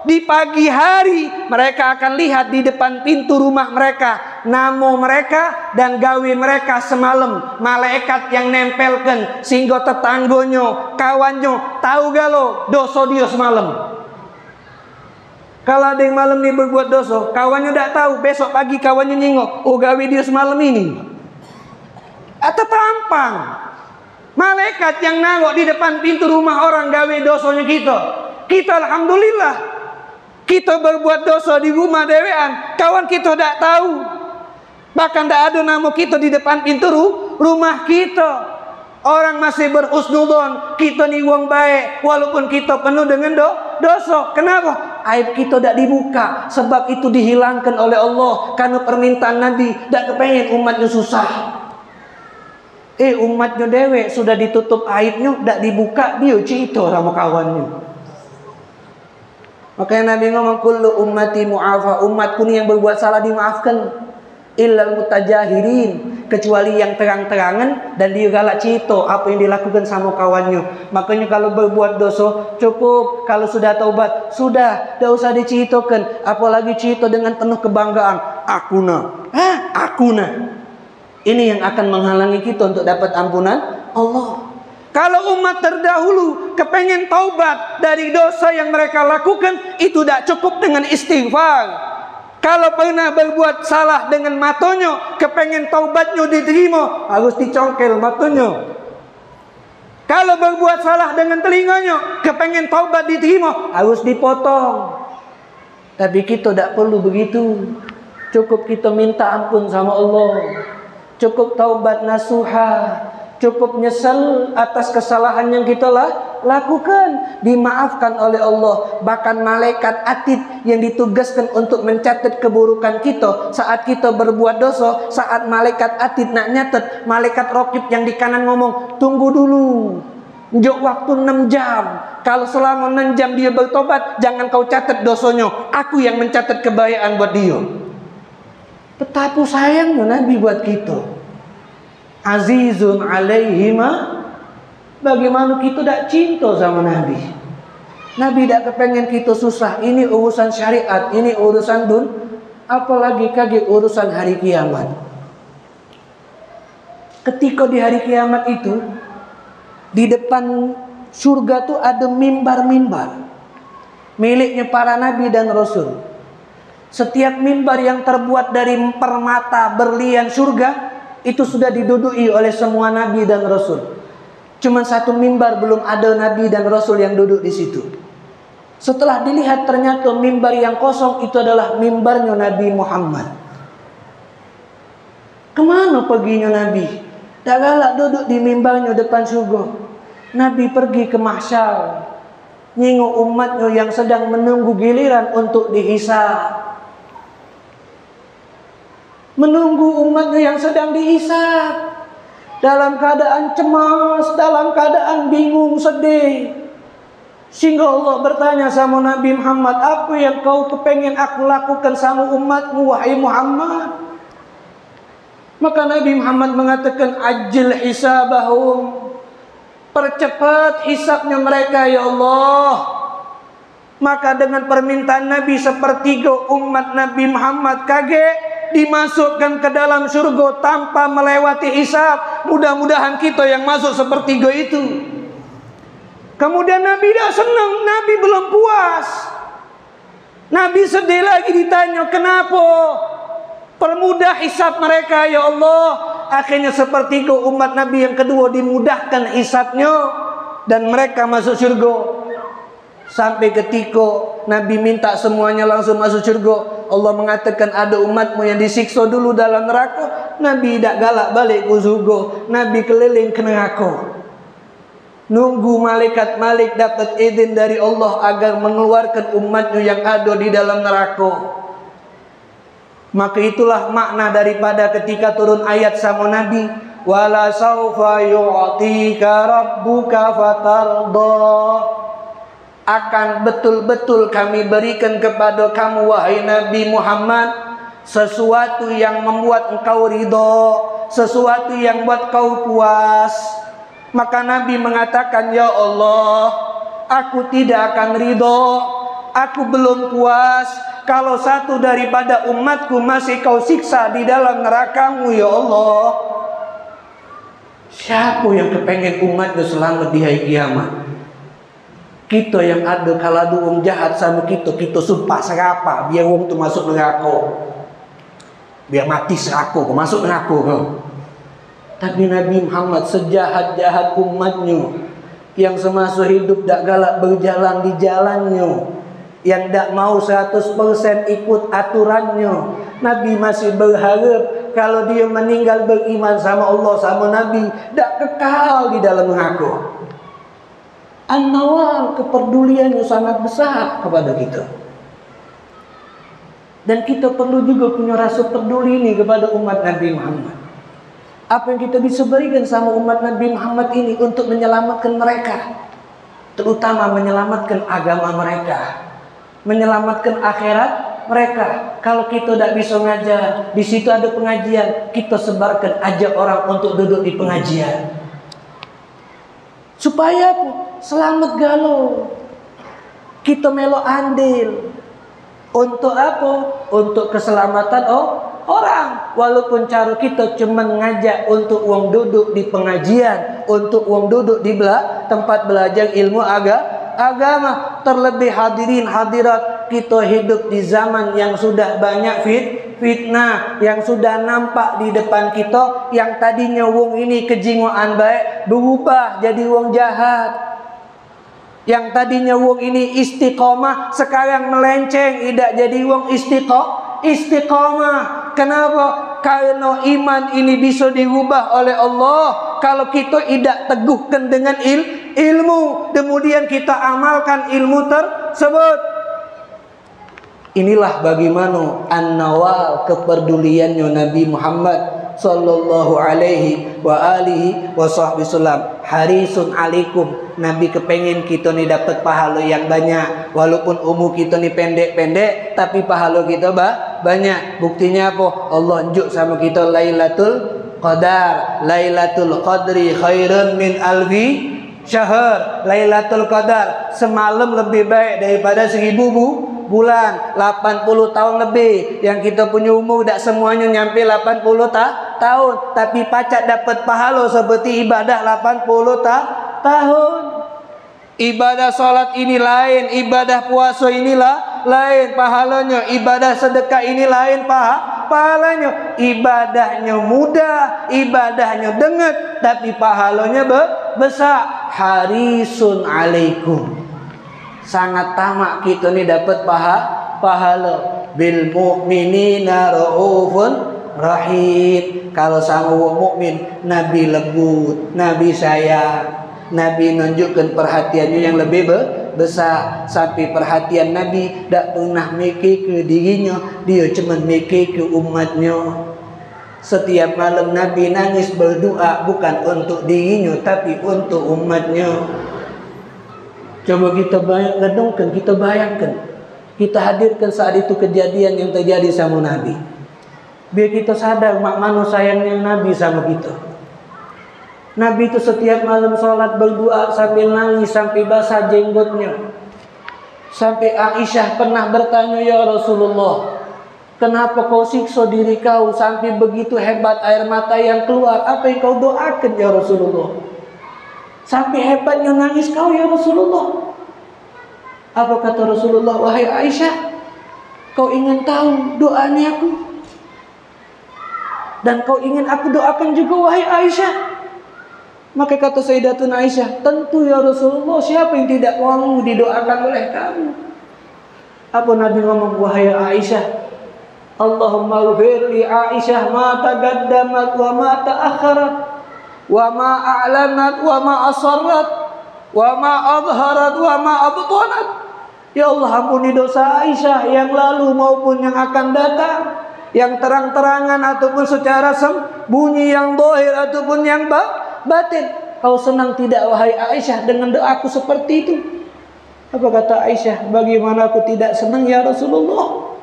di pagi hari, mereka akan lihat di depan pintu rumah mereka nama mereka dan gawe mereka semalam. Malaikat yang nempelkan sehingga tetanggonya, kawannya tahu galo dosa dia semalam. Kalau ada yang malam ni berbuat dosa, kawannya tak tahu, besok pagi kawannya nyingok, oh gawe dia semalam ini. Atau tampang. Malaikat yang nangok di depan pintu rumah orang gawe dosanya kita. Kita alhamdulillah, kita berbuat dosa di rumah dewean, kawan kita tak tahu. Bahkan tak ada nama kita di depan pintu rumah kita. Orang masih berhusnudzon, kita ni wong baik walaupun kita penuh dengan dosa. Kenapa? Aib kita tak dibuka, sebab itu dihilangkan oleh Allah karena permintaan Nabi. Tak kepengen umatnya susah. Umatnya dewek sudah ditutup aibnya, tak dibuka, dia cerita sama kawannya. Makanya Nabi ngomong, kullu ummati mu'afa, umatku ni yang berbuat salah dimaafkan, illal mutajahirin, kecuali yang terang-terangan dan dia galak cerita apa yang dilakukan sama kawannya. Makanya kalau berbuat dosa cukup, kalau sudah taubat sudah, tak usah diceritakan, apalagi cerita dengan penuh kebanggaan, aku nah. Ini yang akan menghalangi kita untuk dapat ampunan Allah. Kalau umat terdahulu kepengen taubat dari dosa yang mereka lakukan, itu tidak cukup dengan istighfar. Kalau pernah berbuat salah dengan matanya, kepengen taubatnya diterima, harus dicongkel matanya. Kalau berbuat salah dengan telinganya, kepengen taubat diterima, harus dipotong. Tapi kita tidak perlu begitu. Cukup kita minta ampun sama Allah. Cukup taubat nasuha, cukup nyesal atas kesalahan yang kita lakukan, dimaafkan oleh Allah. Bahkan malaikat atid yang ditugaskan untuk mencatat keburukan kita saat kita berbuat dosa, saat malaikat atid nak nyatet, malaikat raqib yang di kanan ngomong, tunggu dulu, jok waktu 6 jam. Kalau selama 6 jam dia bertobat, jangan kau catat dosanya, aku yang mencatat kebaikan buat dia. Betapa sayangnya Nabi buat kita. Azizun alaihima. Bagaimana kita tak cinta sama Nabi. Nabi tak kepengen kita susah. Ini urusan syariat, ini urusan apalagi kaget urusan hari kiamat. Ketika di hari kiamat itu, di depan surga tuh ada mimbar-mimbar miliknya para nabi dan rasul. Setiap mimbar yang terbuat dari permata berlian surga itu sudah diduduki oleh semua nabi dan rasul. Cuma satu mimbar belum ada nabi dan rasul yang duduk di situ. Setelah dilihat ternyata mimbar yang kosong itu adalah mimbarnya Nabi Muhammad. Kemana perginya Nabi? Tak galak duduk di mimbarnya depan surga. Nabi pergi ke mahsyar, nyinggung umatnya yang sedang menunggu giliran untuk dihisab. Menunggu umatnya yang sedang dihisab, dalam keadaan cemas, dalam keadaan bingung, sedih. Sehingga Allah bertanya sama Nabi Muhammad, apa yang kau kepengen aku lakukan sama umatmu, wahai Muhammad? Maka Nabi Muhammad mengatakan, ajil hisabahum, percepat hisabnya mereka ya Allah. Maka dengan permintaan Nabi, sepertiga umat Nabi Muhammad kaget, dimasukkan ke dalam surga tanpa melewati hisab. Mudah-mudahan kita yang masuk sepertiga itu. Kemudian Nabi dah senang, Nabi belum puas. Nabi sedih lagi, ditanya, kenapa? Permudah hisab mereka ya Allah. Akhirnya sepertiga umat Nabi yang kedua dimudahkan hisabnya dan mereka masuk surga. Sampai ketika Nabi minta semuanya langsung masuk surga, Allah mengatakan ada umatmu yang disiksa dulu dalam neraka. Nabi tidak galak balik ke surga, Nabi keliling ke neraka, nunggu malaikat Malik dapat izin dari Allah agar mengeluarkan umatnya yang ada di dalam neraka. Maka itulah makna daripada ketika turun ayat sama Nabi, wala saufa yu'tika rabbuka fatarda, akan betul-betul kami berikan kepada kamu wahai Nabi Muhammad sesuatu yang membuat engkau ridho, sesuatu yang buat kau puas. Maka Nabi mengatakan, ya Allah, aku tidak akan ridho, aku belum puas kalau satu daripada umatku masih kau siksa di dalam nerakamu ya Allah. Siapa yang kepengen umatnya selamat di hari kiamat? Kita yang ada kalau ada orang jahat sama kita sumpah serapa biar orang tu masuk neraka, biar mati seraka masuk neraka. Tapi Nabi Muhammad sejahat-jahat umatnya, yang semasa hidup tak galak berjalan di jalannya, yang tak mau 100% ikut aturannya, Nabi masih berharap kalau dia meninggal beriman sama Allah sama Nabi, tak kekal di dalam neraka. An-Nawal, kepeduliannya sangat besar kepada kita. Dan kita perlu juga punya rasa peduli ini kepada umat Nabi Muhammad. Apa yang kita bisa berikan sama umat Nabi Muhammad ini untuk menyelamatkan mereka, terutama menyelamatkan agama mereka, menyelamatkan akhirat mereka. Kalau kita tidak bisa ngajar, di situ ada pengajian, kita sebarkan, ajak orang untuk duduk di pengajian, supaya selamat galau. Kita melo andil untuk apa? Untuk keselamatan orang. Walaupun cara kita cuma ngajak untuk uang duduk di pengajian, untuk uang duduk di tempat belajar ilmu agama. Terlebih hadirin hadirat, kita hidup di zaman yang sudah banyak fitnah, yang sudah nampak di depan kita. Yang tadinya wong ini kejingoan baik berubah jadi wong jahat. Yang tadinya wong ini istiqomah sekarang melenceng, tidak jadi wong istiqomah. Kenapa? Karena iman ini bisa diubah oleh Allah kalau kita tidak teguhkan dengan ilmu, kemudian kita amalkan ilmu tersebut. Inilah bagaimana An-Nawal, kepeduliannya Nabi Muhammad sallallahu alaihi wa alihi wasallam. Harisun alaikum, Nabi kepengen kita ni dapat pahala yang banyak. Walaupun umur kita ni pendek-pendek, tapi pahala kita banyak. Buktinya apa? Allah unjuk sama kita Lailatul Qadar. Lailatul Qadri khairun min alfi syahr. Lailatul Qadar semalam lebih baik daripada 1000 bulan. 80 tahun lebih. Yang kita punya umur tak semuanya nyampe 80 tahun, tapi pacak dapat pahala seperti ibadah 80 tahun. Ibadah salat ini lain, ibadah puasa inilah lain pahalanya, ibadah sedekah ini lain pahalanya. Ibadahnya mudah, ibadahnya dengat, tapi pahalanya besar. Harisun alaikum, sangat tamak kita ni dapat pahala. Bil mu'minina raufun rahim. Kalau sama mukmin, Nabi lembut, Nabi sayang, Nabi menunjukkan perhatiannya yang lebih besar. Sampai perhatian Nabi tak pernah mikir ke dirinya, dia cuma mikir ke umatnya. Setiap malam Nabi nangis berdoa, bukan untuk dirinya tapi untuk umatnya. Coba kita bayangkan, kita hadirkan saat itu kejadian yang terjadi sama Nabi. Biar kita sadar mak mano sayangnya Nabi sama kita. Nabi itu setiap malam sholat berdoa sambil nangis sampai basah jenggotnya. Sampai Aisyah pernah bertanya, ya Rasulullah, kenapa kau siksa diri kau sampai begitu hebat air mata yang keluar? Apa yang kau doakan ya Rasulullah? Sampai hebatnya nangis kau ya Rasulullah. Apa kata Rasulullah? Wahai Aisyah, kau ingin tahu doanya aku? Dan kau ingin aku doakan juga wahai Aisyah? Maka kata Sayyidatuna Aisyah, tentu ya Rasulullah, siapa yang tidak mau didoakan oleh kamu? Apa Nabi ngomong? Wahai Aisyah, Allahumma ighfir li Aisyah ma taqaddamat wa ma ta'akharat wa ma a'lanat wa ma asarrat wa ma adharat wa ma abtanat. Ya Allah, ampuni dosa Aisyah yang lalu maupun yang akan datang, yang terang-terangan ataupun secara sembunyi, yang zahir ataupun yang batin. Kau senang tidak wahai Aisyah dengan doaku seperti itu? Apa kata Aisyah? Bagaimana aku tidak senang ya Rasulullah?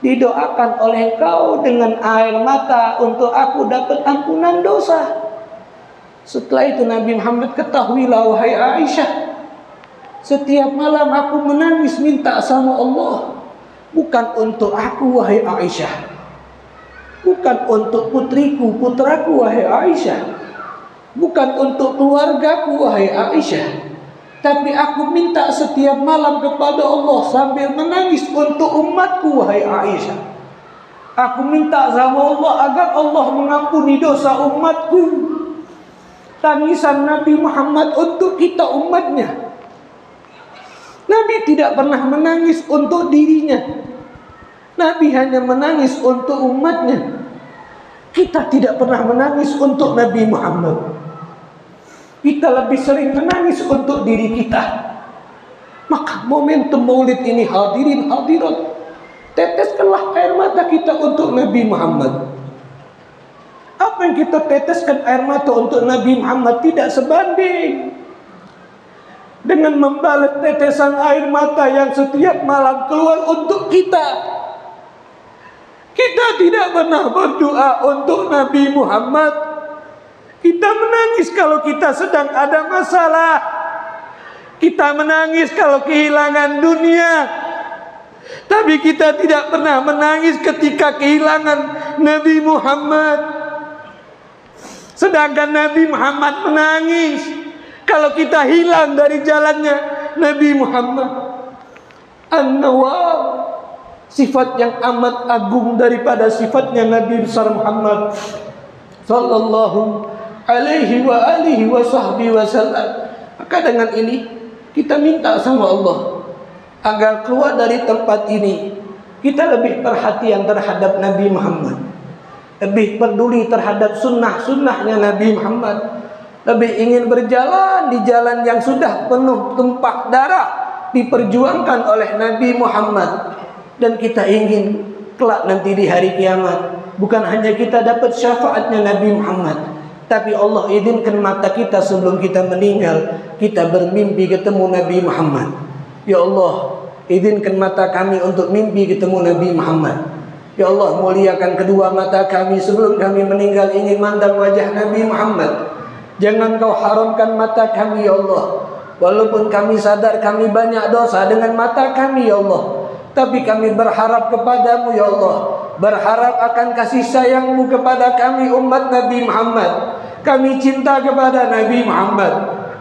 Didoakan oleh kau dengan air mata untuk aku dapat ampunan dosa. Setelah itu Nabi Muhammad, ketahuilah wahai Aisyah, setiap malam aku menangis minta sama Allah, bukan untuk aku wahai Aisyah, bukan untuk putriku putraku wahai Aisyah, bukan untuk keluargaku wahai Aisyah, tapi aku minta setiap malam kepada Allah sambil menangis untuk umatku wahai Aisyah. Aku minta sama Allah agar Allah mengampuni dosa umatku. Tangisan Nabi Muhammad untuk kita umatnya. Nabi tidak pernah menangis untuk dirinya. Nabi hanya menangis untuk umatnya. Kita tidak pernah menangis untuk Nabi Muhammad. Kita lebih sering menangis untuk diri kita. Maka momentum maulid ini, hadirin hadirat, teteskanlah air mata kita untuk Nabi Muhammad. Apa yang kita teteskan air mata untuk Nabi Muhammad tidak sebanding dengan membalas tetesan air mata yang setiap malam keluar untuk kita. Kita tidak pernah berdoa untuk Nabi Muhammad. Kita menangis kalau kita sedang ada masalah. Kita menangis kalau kehilangan dunia. Tapi kita tidak pernah menangis ketika kehilangan Nabi Muhammad. Sedangkan Nabi Muhammad menangis kalau kita hilang dari jalannya Nabi Muhammad. An-Nawwab, sifat yang amat agung daripada sifatnya Nabi besar Muhammad sallallahu alaihi wa alihi wa sahbihi wasallam. Maka dengan ini kita minta sama Allah agar keluar dari tempat ini kita lebih perhatian terhadap Nabi Muhammad, lebih peduli terhadap sunnah-sunnahnya Nabi Muhammad, lebih ingin berjalan di jalan yang sudah penuh tumpah darah diperjuangkan oleh Nabi Muhammad. Dan kita ingin kelak nanti di hari kiamat bukan hanya kita dapat syafaatnya Nabi Muhammad, tapi Allah izinkan mata kita sebelum kita meninggal kita bermimpi ketemu Nabi Muhammad. Ya Allah, izinkan mata kami untuk mimpi ketemu Nabi Muhammad. Ya Allah, muliakan kedua mata kami sebelum kami meninggal ingin mandang wajah Nabi Muhammad. Jangan kau haramkan mata kami ya Allah. Walaupun kami sadar kami banyak dosa dengan mata kami ya Allah, tapi kami berharap kepadamu ya Allah. berharap akan kasih sayang-Mu kepada kami umat Nabi Muhammad. Kami cinta kepada Nabi Muhammad,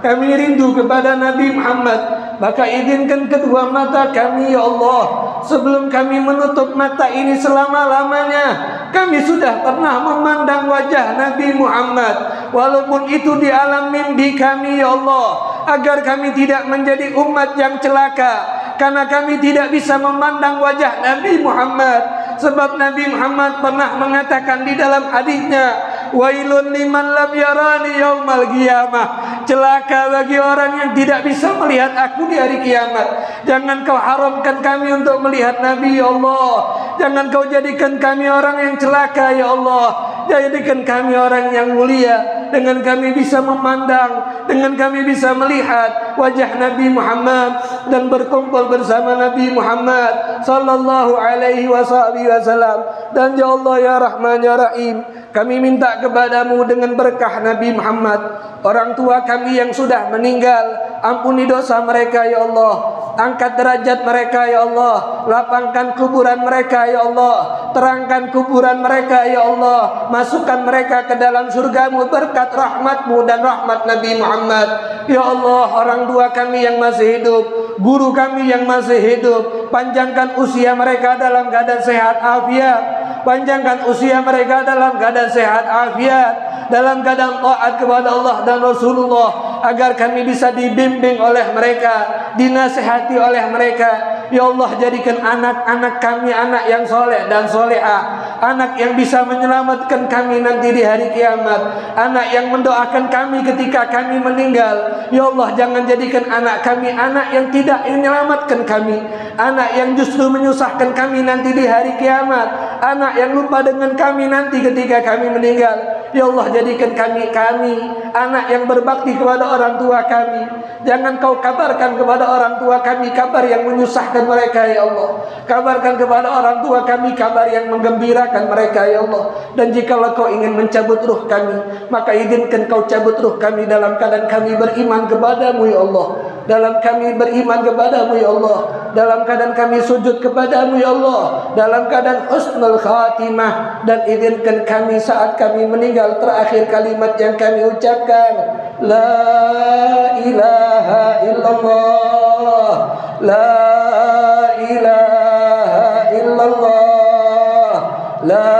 kami rindu kepada Nabi Muhammad. Maka izinkan kedua mata kami ya Allah, sebelum kami menutup mata ini selama-lamanya, kami sudah pernah memandang wajah Nabi Muhammad, walaupun itu di alam mimpi kami ya Allah, agar kami tidak menjadi umat yang celaka, karena kami tidak bisa memandang wajah Nabi Muhammad. Sebab Nabi Muhammad pernah mengatakan di dalam hadisnya, wailun liman lam yarani yaumal qiyamah, celaka bagi orang yang tidak bisa melihat aku di hari kiamat. Jangan kau haramkan kami untuk melihat Nabi ya Allah, jangan kau jadikan kami orang yang celaka ya Allah, jadikan kami orang yang mulia, dengan kami bisa memandang, dengan kami bisa melihat wajah Nabi Muhammad dan berkumpul bersama Nabi Muhammad sallallahu alaihi wasallam. Dan ya Allah ya Rahman ya Rahim, kami minta kepadamu dengan berkah Nabi Muhammad, orang tua kami yang sudah meninggal, ampuni dosa mereka ya Allah, angkat derajat mereka ya Allah, lapangkan kuburan mereka ya Allah, terangkan kuburan mereka ya Allah, masukkan mereka ke dalam surga-Mu berkat rahmat-Mu dan rahmat Nabi Muhammad. Ya Allah, orang tua kami yang masih hidup, guru kami yang masih hidup, panjangkan usia mereka dalam keadaan sehat afiat, panjangkan usia mereka dalam keadaan sehat afiat, dalam keadaan taat kepada Allah dan Rasulullah, agar kami bisa dibimbing oleh mereka, dinasihati oleh mereka. Ya Allah, jadikan anak-anak kami anak yang soleh dan solehah, anak yang bisa menyelamatkan kami nanti di hari kiamat, anak yang mendoakan kami ketika kami meninggal. Ya Allah, jangan jadikan anak kami anak yang tidak menyelamatkan kami, anak yang justru menyusahkan kami nanti di hari kiamat, anak yang lupa dengan kami nanti ketika kami meninggal. Ya Allah, jadikan kami anak yang berbakti kepada orang tua kami. Jangan kau kabarkan kepada orang tua kami kabar yang menyusahkan mereka ya Allah, kabarkan kepada orang tua kami kabar yang menggembirakan mereka ya Allah. Dan jikalau kau ingin mencabut ruh kami, maka izinkan kau cabut ruh kami dalam keadaan kami beriman kepadamu ya Allah, dalam kami beriman kepadamu ya Allah, dalam keadaan kami sujud kepadamu ya Allah, dalam keadaan husnul khatimah. Dan izinkan kami saat kami meninggal, terakhir kalimat yang kami ucapkan, la ilaha illallah, la ilaha illallah, la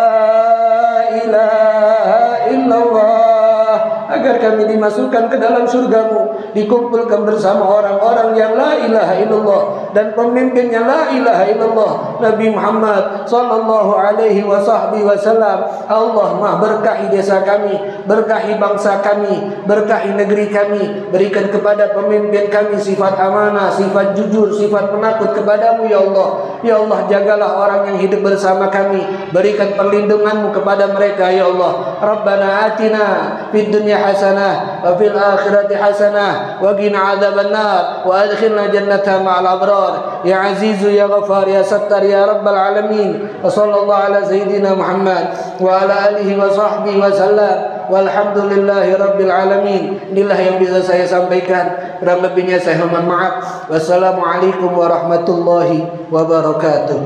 ilaha illallah, agar kami dimasukkan ke dalam surga-Mu, dikumpulkan bersama orang-orang yang la ilaha illallah dan pemimpinnya la ilaha illallah Nabi Muhammad sallallahu alaihi wasallam. Allahumma berkahi desa kami, berkahi bangsa kami, berkahi negeri kami, berikan kepada pemimpin kami sifat amanah, sifat jujur, sifat penakut kepadamu ya Allah. Ya Allah, jagalah orang yang hidup bersama kami, berikan perlindungan-Mu kepada mereka ya Allah. Rabbana atina fid dunya hasanah wa fil akhirati hasanah wa qina adzabannar wa adkhilna jannata ma'al abrar ya azizu ya ghafar ya sattar ya rabbal alamin. Wa sallallahu ala sayyidina Muhammad wa ala alihi wa sahbihi wa sallam, walhamdulillahi rabbil alamin. Inilah yang bisa saya sampaikan, kurang lebihnya saya mohon maaf. Wassalamualaikum warahmatullahi wabarakatuh.